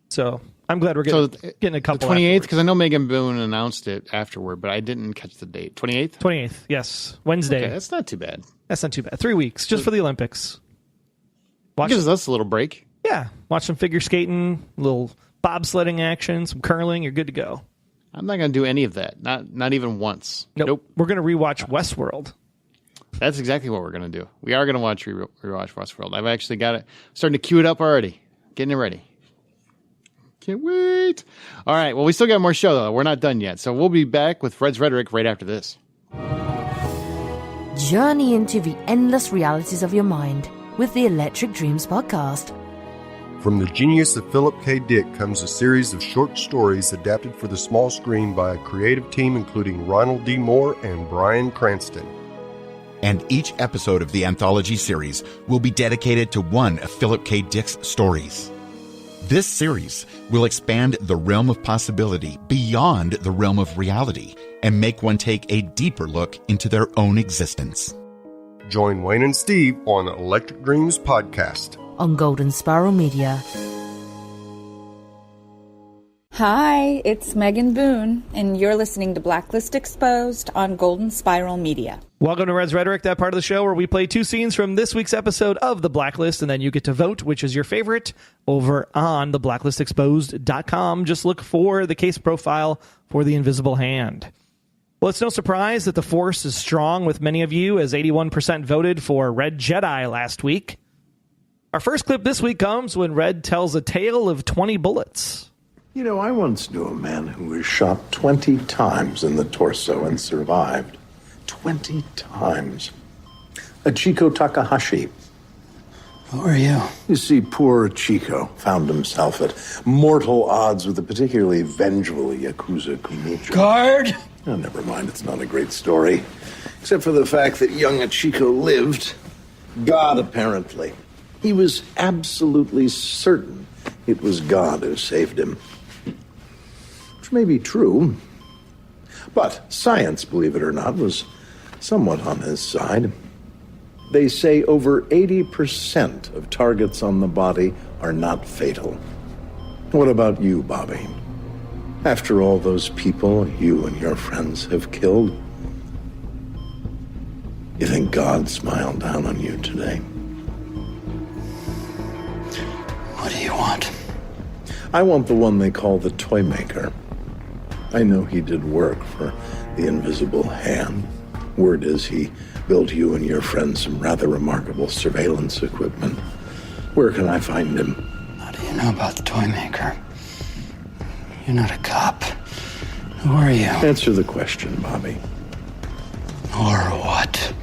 So I'm glad we're getting a couple. The 28th, because I know Megan Boone announced it afterward, but I didn't catch the date. 28th? 28th, yes. Wednesday. Okay, that's not too bad. 3 weeks, just for the Olympics. Gives us a little break. Yeah. Watch some figure skating, a little bobsledding action, some curling. You're good to go. I'm not going to do any of that. Not even once. Nope. We're going to rewatch Westworld. That's exactly what we're going to do. We are going to rewatch Westworld. I've actually got it. Starting to queue it up already. Getting it ready. Can't wait. All right. Well, we still got more show, though. We're not done yet. So we'll be back with Red's Rhetoric right after this. Journey into the endless realities of your mind with the Electric Dreams podcast. From the genius of Philip K. Dick comes a series of short stories adapted for the small screen by a creative team including Ronald D. Moore and Bryan Cranston. And each episode of the anthology series will be dedicated to one of Philip K. Dick's stories. This series will expand the realm of possibility beyond the realm of reality and make one take a deeper look into their own existence. Join Wayne and Steve on Electric Dreams Podcast. On Golden Spiral Media. Hi, it's Megan Boone, and you're listening to Blacklist Exposed on Golden Spiral Media. Welcome to Red's Rhetoric, that part of the show where we play two scenes from this week's episode of The Blacklist, and then you get to vote which is your favorite over on theblacklistexposed.com. Just look for the case profile for The Invisible Hand. Well, it's no surprise that the force is strong with many of you, as 81% voted for Red Jedi last week. Our first clip this week comes when Red tells a tale of 20 bullets. You know, I once knew a man who was shot 20 times in the torso and survived. 20 times. Achiko Takahashi. Who are you? You see, poor Achiko found himself at mortal odds with a particularly vengeful Yakuza Kumicho. Guard! Oh, never mind, it's not a great story. Except for the fact that young Achiko lived. God, apparently. He was absolutely certain it was God who saved him. Which may be true. But science, believe it or not, was somewhat on his side. They say over 80% of targets on the body are not fatal. What about you, Bobby? After all those people you and your friends have killed, you think God smiled down on you today? What do you want? I want the one they call the Toy Maker. I know he did work for the Invisible Hand. Word is he built you and your friends some rather remarkable surveillance equipment. Where can I find him? How do you know about the Toy Maker? You're not a cop. Who are you? Answer the question, Bobby. Or what?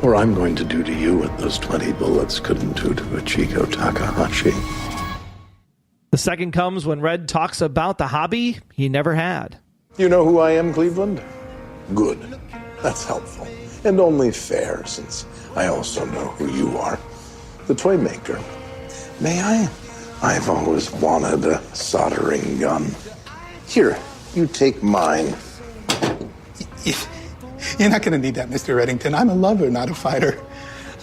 Or I'm going to do to you what those 20 bullets couldn't do to Achiko Takahashi. The second comes when Red talks about the hobby he never had. You know who I am, Cleveland? Good. That's helpful. And only fair, since I also know who you are. The Toy Maker. May I? I've always wanted a soldering gun. Here, you take mine. You're not going to need that, Mr. Reddington. I'm a lover, not a fighter.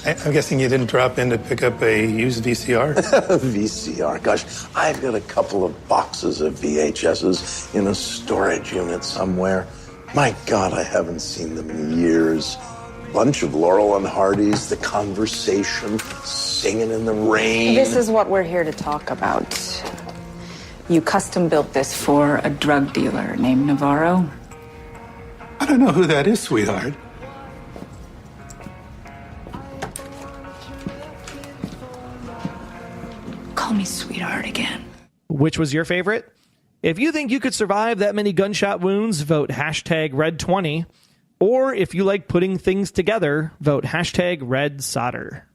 I'm guessing you didn't drop in to pick up a used VCR? VCR? Gosh, I've got a couple of boxes of VHSs in a storage unit somewhere. My God, I haven't seen them in years. Bunch of Laurel and Hardy's, The Conversation, Singing in the Rain. This is what we're here to talk about. You custom built this for a drug dealer named Navarro. I don't know who that is, sweetheart. Call me sweetheart again. Which was your favorite? If you think you could survive that many gunshot wounds, vote hashtag Red20. Or if you like putting things together, vote hashtag Red Solder.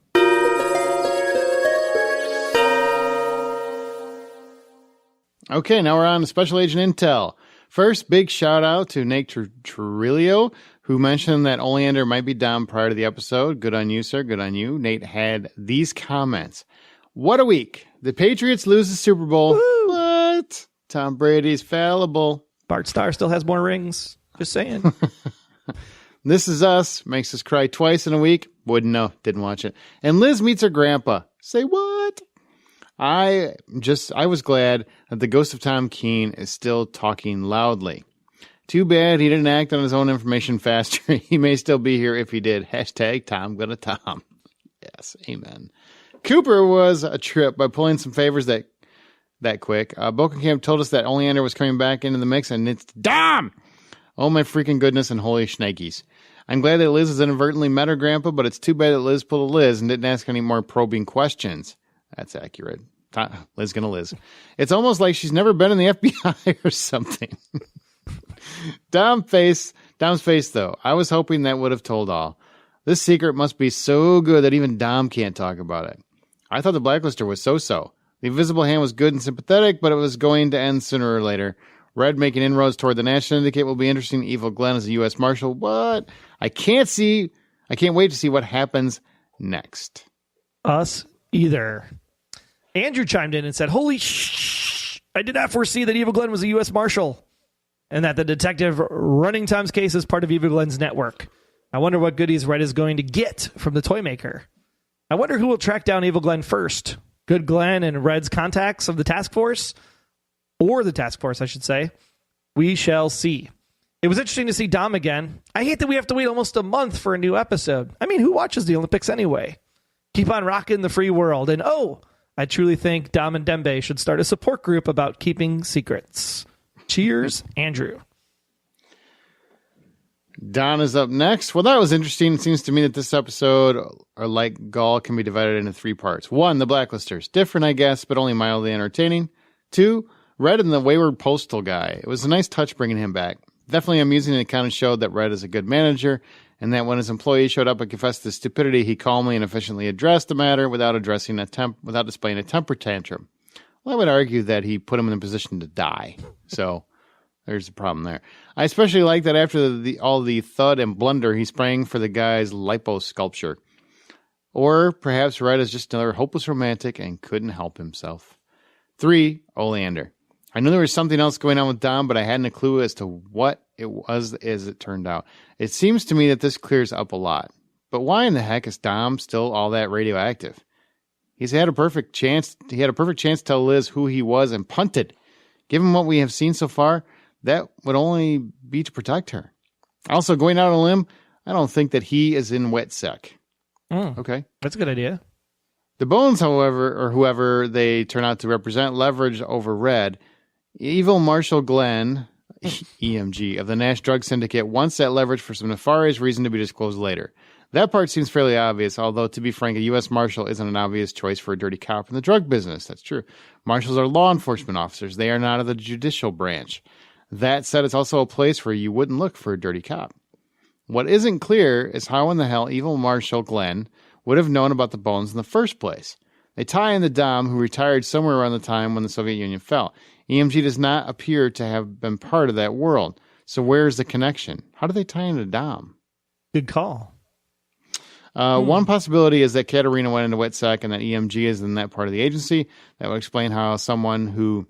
Okay, now we're on to Special Agent Intel. First, big shout out to Nate Trillo, who mentioned that Oleander might be down prior to the episode. Good on you, sir. Good on you. Nate had these comments. What a week. The Patriots lose the Super Bowl. Woo! What? Tom Brady's fallible. Bart Starr still has more rings. Just saying. This Is Us makes us cry twice in a week. Wouldn't know. Didn't watch it. And Liz meets her grandpa. Say what? I was glad that the ghost of Tom Keene is still talking loudly. Too bad he didn't act on his own information faster. He may still be here if he did. Hashtag Tom gonna Tom. Yes, amen. Cooper was a trip by pulling some favors that quick. Bokenkamp told us that Oleander was coming back into the mix, and it's Dom! Oh my freaking goodness and holy shnikes. I'm glad that Liz has inadvertently met her grandpa, but it's too bad that Liz pulled a Liz and didn't ask any more probing questions. That's accurate. Liz gonna Liz. It's almost like she's never been in the FBI or something. Dom's face, though. I was hoping that would have told all. This secret must be so good that even Dom can't talk about it. I thought the Blacklister was so-so. The Invisible Hand was good and sympathetic, but it was going to end sooner or later. Red making inroads toward the National Syndicate will be interesting. Evil Glenn as a U.S. Marshal. What? I can't wait to see what happens next. Us either. Andrew chimed in and said, holy shh, I did not foresee that Evil Glenn was a U.S. Marshal and that the detective running Tom's case is part of Evil Glenn's network. I wonder what goodies Red is going to get from the Toy Maker. I wonder who will track down Evil Glenn first. good Glenn and Red's contacts of the task force, or the task force, I should say. We shall see. It was interesting to see Dom again. I hate that we have to wait almost a month for a new episode. I mean, who watches the Olympics anyway? Keep on rocking the free world. And I truly think Dom and Dembe should start a support group about keeping secrets. Cheers, Andrew. Don is up next. Well, that was interesting. It seems to me that this episode, or like Gaul, can be divided into 3 parts. 1, the Blacklisters. Different, I guess, but only mildly entertaining. 2, Red and the wayward postal guy. It was a nice touch bringing him back. Definitely amusing, and it kind of showed that Red is a good manager, and that when his employees showed up and confessed his stupidity, he calmly and efficiently addressed the matter without displaying a temper tantrum. Well, I would argue that he put him in a position to die. So there's a problem there. I especially like that after all the thud and blunder, he sprang for the guy's lipo sculpture. Or perhaps Red is just another hopeless romantic and couldn't help himself. 3, Oleander. I knew there was something else going on with Dom, but I hadn't a clue as to what it was as it turned out. It seems to me that this clears up a lot. But why in the heck is Dom still all that radioactive? He had a perfect chance to tell Liz who he was and punted. Given what we have seen so far, that would only be to protect her. Also, going out on a limb, I don't think that he is in wet sec. Okay. That's a good idea. The Bones, however, or whoever they turn out to represent, leverage over Red. Evil Marshal Glenn, EMG, of the Nash Drug Syndicate wants that leverage for some nefarious reason to be disclosed later. That part seems fairly obvious, although, to be frank, a U.S. Marshal isn't an obvious choice for a dirty cop in the drug business. That's true. Marshals are law enforcement officers. They are not of the judicial branch. That said, it's also a place where you wouldn't look for a dirty cop. What isn't clear is how in the hell Evil Marshal Glenn would have known about the Bones in the first place. They tie in the Dom, who retired somewhere around the time when the Soviet Union fell. EMG does not appear to have been part of that world. So where's the connection? How do they tie into Dom? Good call. One possibility is that Katerina went into WetSec and that EMG is in that part of the agency. That would explain how someone who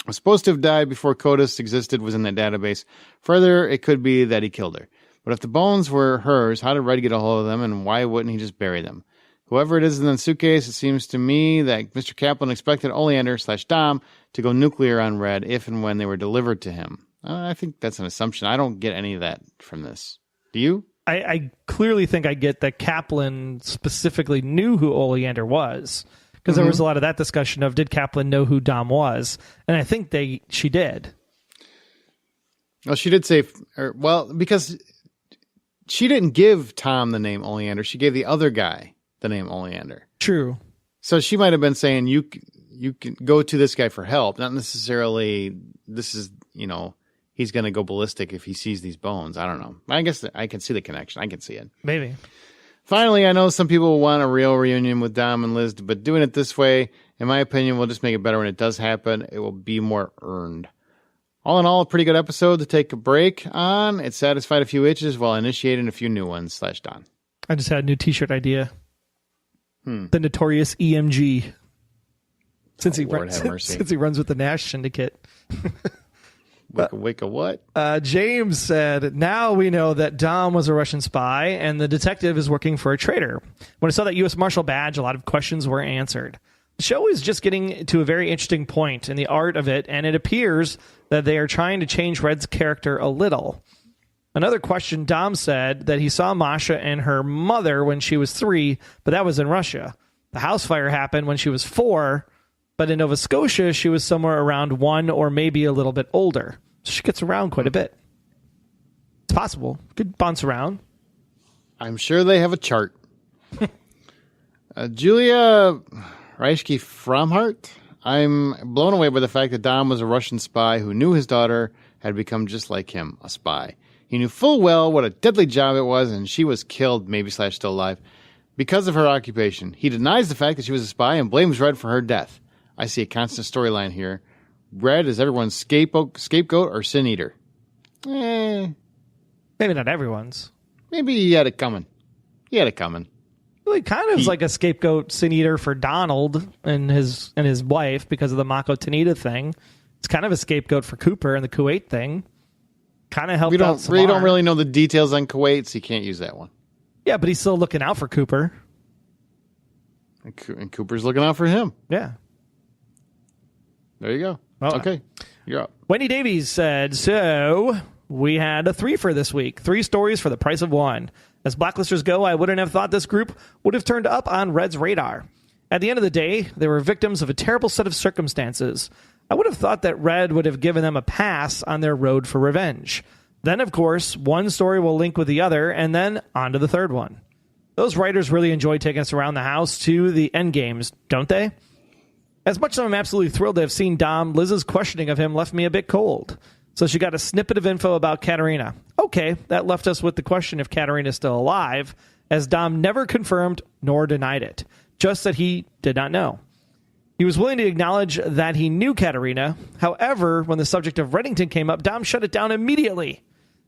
was supposed to have died before CODIS existed was in that database. Further, it could be that he killed her. But if the bones were hers, how did Red get a hold of them, and why wouldn't he just bury them? Whoever it is in the suitcase, it seems to me that Mr. Kaplan expected Oleander/Dom to go nuclear on Red if and when they were delivered to him. I think that's an assumption. I don't get any of that from this. Do you? I clearly think I get that Kaplan specifically knew who Oleander was, because there was a lot of that discussion of, did Kaplan know who Dom was? And I think she did. Well, she did say, because she didn't give Tom the name Oleander. She gave the other guy the name Oleander. True. So she might have been saying, you can go to this guy for help. Not necessarily, this is, he's going to go ballistic if he sees these bones. I don't know. I guess I can see the connection. I can see it. Maybe. Finally, I know some people want a real reunion with Dom and Liz, but doing it this way, in my opinion, will just make it better when it does happen. It will be more earned. All in all, a pretty good episode to take a break on. It satisfied a few itches while initiating a few new ones. /Don. I just had a new t-shirt idea. The Notorious EMG. Since he runs with the Nash Syndicate. Wicca what? James said, now we know that Dom was a Russian spy and the detective is working for a traitor. When I saw that U.S. Marshal badge, a lot of questions were answered. The show is just getting to a very interesting point in the art of it, and it appears that they are trying to change Red's character a little. Another question, Dom said that he saw Masha and her mother when she was 3, but that was in Russia. The house fire happened when she was 4, but in Nova Scotia, she was somewhere around 1 or maybe a little bit older. So she gets around quite a bit. It's possible. Could bounce around. I'm sure they have a chart. Julia Reischke Fromhart. I'm blown away by the fact that Dom was a Russian spy who knew his daughter had become just like him, a spy. He knew full well what a deadly job it was, and she was killed, maybe / still alive, because of her occupation. He denies the fact that she was a spy and blames Red for her death. I see a constant storyline here. Red is everyone's scapegoat or sin eater. Maybe not everyone's. Maybe he had it coming. Well, he kind of is like a scapegoat sin eater for Donald and his wife because of the Mako Tanita thing. It's kind of a scapegoat for Cooper and the Kuwait thing. Kind of helped out. We don't really know the details on Kuwait, so you can't use that one. Yeah, but he's still looking out for Cooper. And Cooper's looking out for him. Yeah. There you go. Well, okay, you're up. Wendy Davies said, so we had a 3 for this week. 3 stories for the price of 1. As Blacklisters go, I wouldn't have thought this group would have turned up on Red's radar. At the end of the day, they were victims of a terrible set of circumstances. I would have thought that Red would have given them a pass on their road for revenge. Then, of course, one story will link with the other, and then on to the third one. Those writers really enjoy taking us around the house to the end games, don't they? As much as I'm absolutely thrilled to have seen Dom, Liz's questioning of him left me a bit cold. So she got a snippet of info about Katerina. Okay, that left us with the question if Katerina is still alive, as Dom never confirmed nor denied it, just that he did not know. He was willing to acknowledge that he knew Katerina. However, when the subject of Reddington came up, Dom shut it down immediately.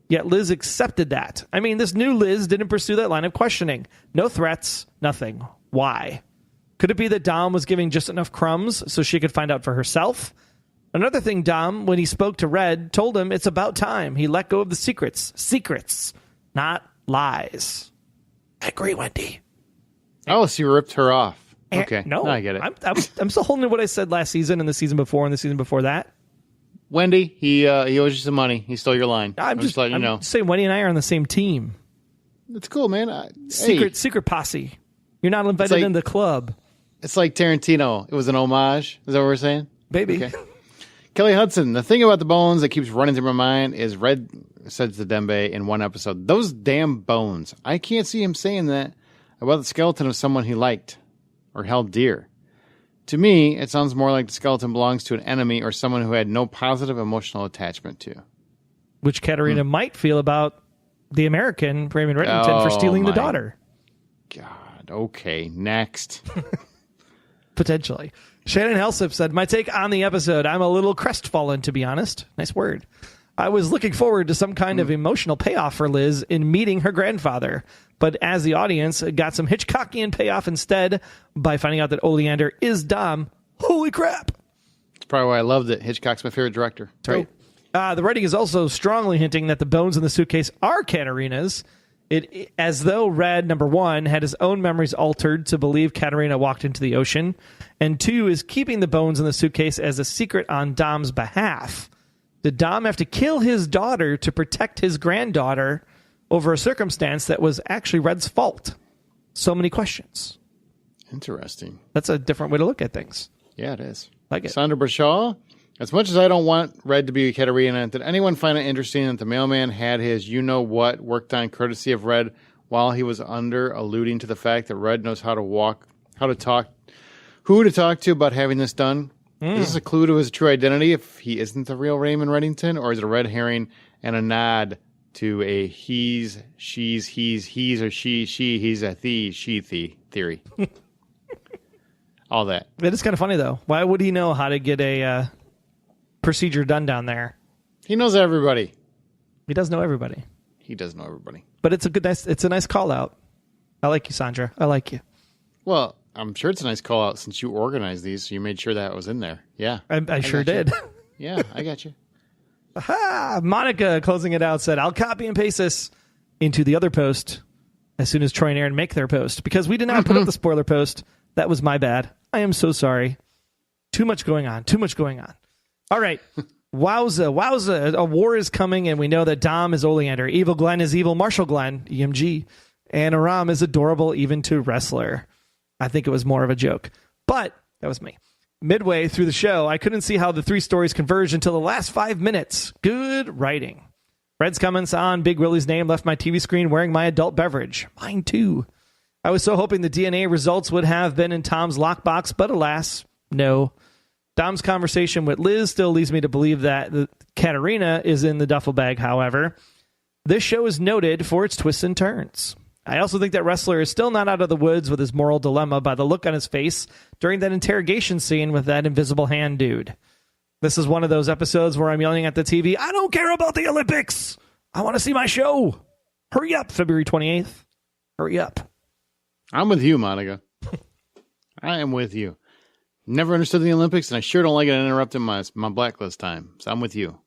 Yet Liz accepted that. I mean, this new Liz didn't pursue that line of questioning. No threats, nothing. Why? Could it be that Dom was giving just enough crumbs so she could find out for herself? Another thing, Dom, when he spoke to Red, told him it's about time he let go of the secrets. Secrets, not lies. I agree, Wendy. Oh, so you ripped her off. Okay. No, I get it. I'm still holding to what I said last season and the season before and the season before that. Wendy, he owes you some money. He stole your line. I'm just letting you know. Saying Wendy and I are on the same team. That's cool, man. Secret posse. You're not invited in the club. It's like Tarantino. It was an homage. Is that what we're saying? Baby. Okay. Kelly Hudson, the thing about the bones that keeps running through my mind is Red said to Dembe in one episode, those damn bones. I can't see him saying that about the skeleton of someone he liked or held dear. To me, it sounds more like the skeleton belongs to an enemy or someone who had no positive emotional attachment to. Which Katerina might feel about the American, Raymond Reddington, for stealing the daughter. God, okay, next. Potentially. Shannon Helsip said, my take on the episode, I'm a little crestfallen, to be honest. Nice word. I was looking forward to some kind of emotional payoff for Liz in meeting her grandfather. But as the audience got some Hitchcockian payoff instead by finding out that Oleander is Dom. Holy crap. That's probably why I loved it. Hitchcock's my favorite director. That's right. The writing is also strongly hinting that the bones in the suitcase are Katerina's. It as though Red, number 1, had his own memories altered to believe Katerina walked into the ocean, and 2, is keeping the bones in the suitcase as a secret on Dom's behalf. Did Dom have to kill his daughter to protect his granddaughter over a circumstance that was actually Red's fault? So many questions. Interesting. That's a different way to look at things. Yeah, it is. Like it. Sandra Brashaw, as much as I don't want Red to be Katerina, did anyone find it interesting that the mailman had his you-know-what worked on courtesy of Red while he was under, alluding to the fact that Red knows who to talk to about having this done? Is this a clue to his true identity if he isn't the real Raymond Reddington, or is it a red herring and a nod to a he's or she, he's a she theory? All that. It is kind of funny, though. Why would he know how to get a procedure done down there? He knows everybody. He does know everybody. He does know everybody. But it's a nice call out. I like you, Sandra. I like you. Well, I'm sure it's a nice call out since you organized these, so you made sure that was in there. Yeah. I sure did. Yeah, I got you. Aha! Monica, closing it out, said, I'll copy and paste this into the other post as soon as Troy and Aaron make their post, because we did not put up the spoiler post. That was my bad. I am so sorry. Too much going on. All right. Wowza. A war is coming, and we know that Dom is Oleander. Evil Glenn is evil Marshall Glenn, EMG. And Aram is adorable even to Wrestler. I think it was more of a joke. But that was me. Midway through the show, I couldn't see how the 3 stories converged until the last 5 minutes. Good writing. Red's comments on Big Willie's name left my TV screen wearing my adult beverage. Mine too. I was so hoping the DNA results would have been in Tom's lockbox, but alas, no. Dom's conversation with Liz still leads me to believe that Katerina is in the duffel bag, however. This show is noted for its twists and turns. I also think that Wrestler is still not out of the woods with his moral dilemma by the look on his face during that interrogation scene with that invisible hand dude. This is one of those episodes where I'm yelling at the TV, I don't care about the Olympics! I want to see my show! Hurry up, February 28th. Hurry up. I'm with you, Monica. I am with you. Never understood the Olympics, and I sure don't like it interrupting my Blacklist time. So I'm with you.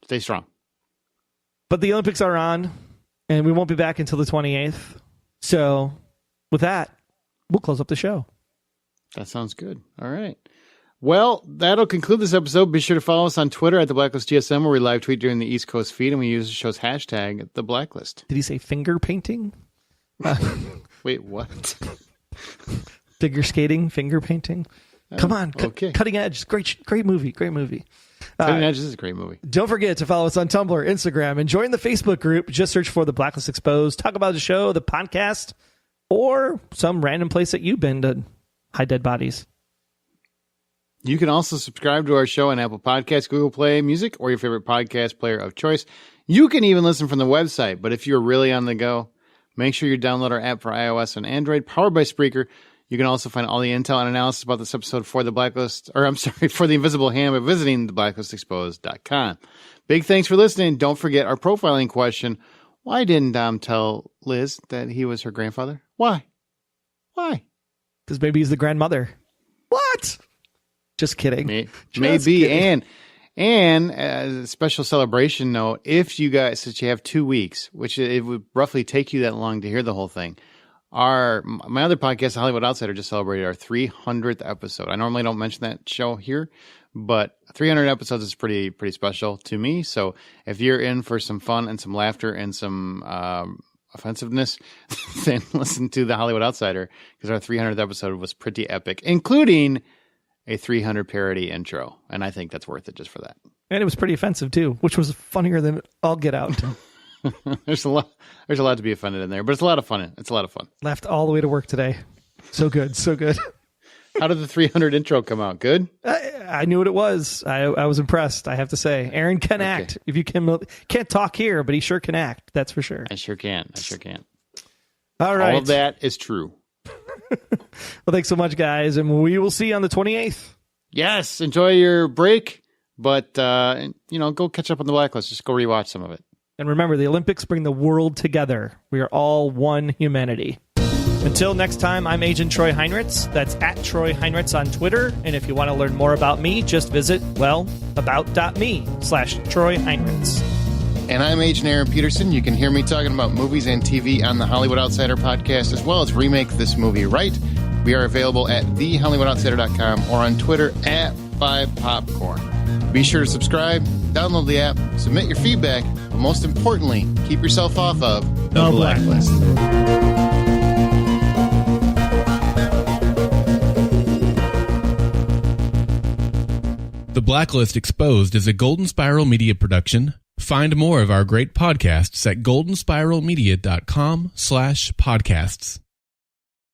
Stay strong. But the Olympics are on, and we won't be back until the 28th. So, with that, we'll close up the show. That sounds good. All right. Well, that'll conclude this episode. Be sure to follow us on Twitter at The Blacklist GSM, where we live tweet during the East Coast feed, and we use the show's hashtag, The Blacklist. Did he say finger painting? Wait, what? Figure skating, finger painting. Come on, okay. Cutting Edge. Great movie. Great movie. Cutting Edge is a great movie. Don't forget to follow us on Tumblr, Instagram, and join the Facebook group. Just search for The Blacklist Exposed. Talk about the show, the podcast, or some random place that you've been to hide dead bodies. You can also subscribe to our show on Apple Podcasts, Google Play Music, or your favorite podcast player of choice. You can even listen from the website, but if you're really on the go, make sure you download our app for iOS and Android, powered by Spreaker. You can also find all the intel and analysis about this episode for The Blacklist, for The Invisible Hand by visiting theblacklistexposed.com. Big thanks for listening. Don't forget our profiling question. Why didn't Dom tell Liz that he was her grandfather? Why? Because maybe he's the grandmother. What? Just kidding. Maybe. Kidding. And as a special celebration note, if you guys, since you have 2 weeks, which it would roughly take you that long to hear the whole thing, my other podcast, The Hollywood Outsider, just celebrated our 300th episode. I normally don't mention that show here, but 300 episodes is pretty special to me. So if you're in for some fun and some laughter and some offensiveness, then listen to The Hollywood Outsider, because our 300th episode was pretty epic, including a 300 parody intro. And I think that's worth it just for that. And it was pretty offensive too, which was funnier than I'll Get Out. There's a lot to be offended in there, but it's a lot of fun. Laughed all the way to work today. So good. How did the 300 intro come out? Good? I knew what it was. I was impressed, I have to say. Aaron can act. If you can't talk here, but he sure can act. That's for sure. I sure can. All right. All of that is true. Well, thanks so much, guys, and we will see you on the 28th. Yes, enjoy your break, but go catch up on The Blacklist. Just go rewatch some of it. And remember, the Olympics bring the world together. We are all one humanity. Until next time, I'm Agent Troy Heinritz. That's at Troy Heinritz on Twitter. And if you want to learn more about me, just visit, about.me/Troy Heinritz. And I'm Agent Aaron Peterson. You can hear me talking about movies and TV on the Hollywood Outsider podcast, as well as Remake This Movie Right. We are available at thehollywoodoutsiders.com or on Twitter at 5popcorn. Be sure to subscribe, download the app, submit your feedback, but most importantly, keep yourself off of The Blacklist. The Blacklist Exposed is a Golden Spiral Media production. Find more of our great podcasts at goldenspiralmedia.com/podcasts.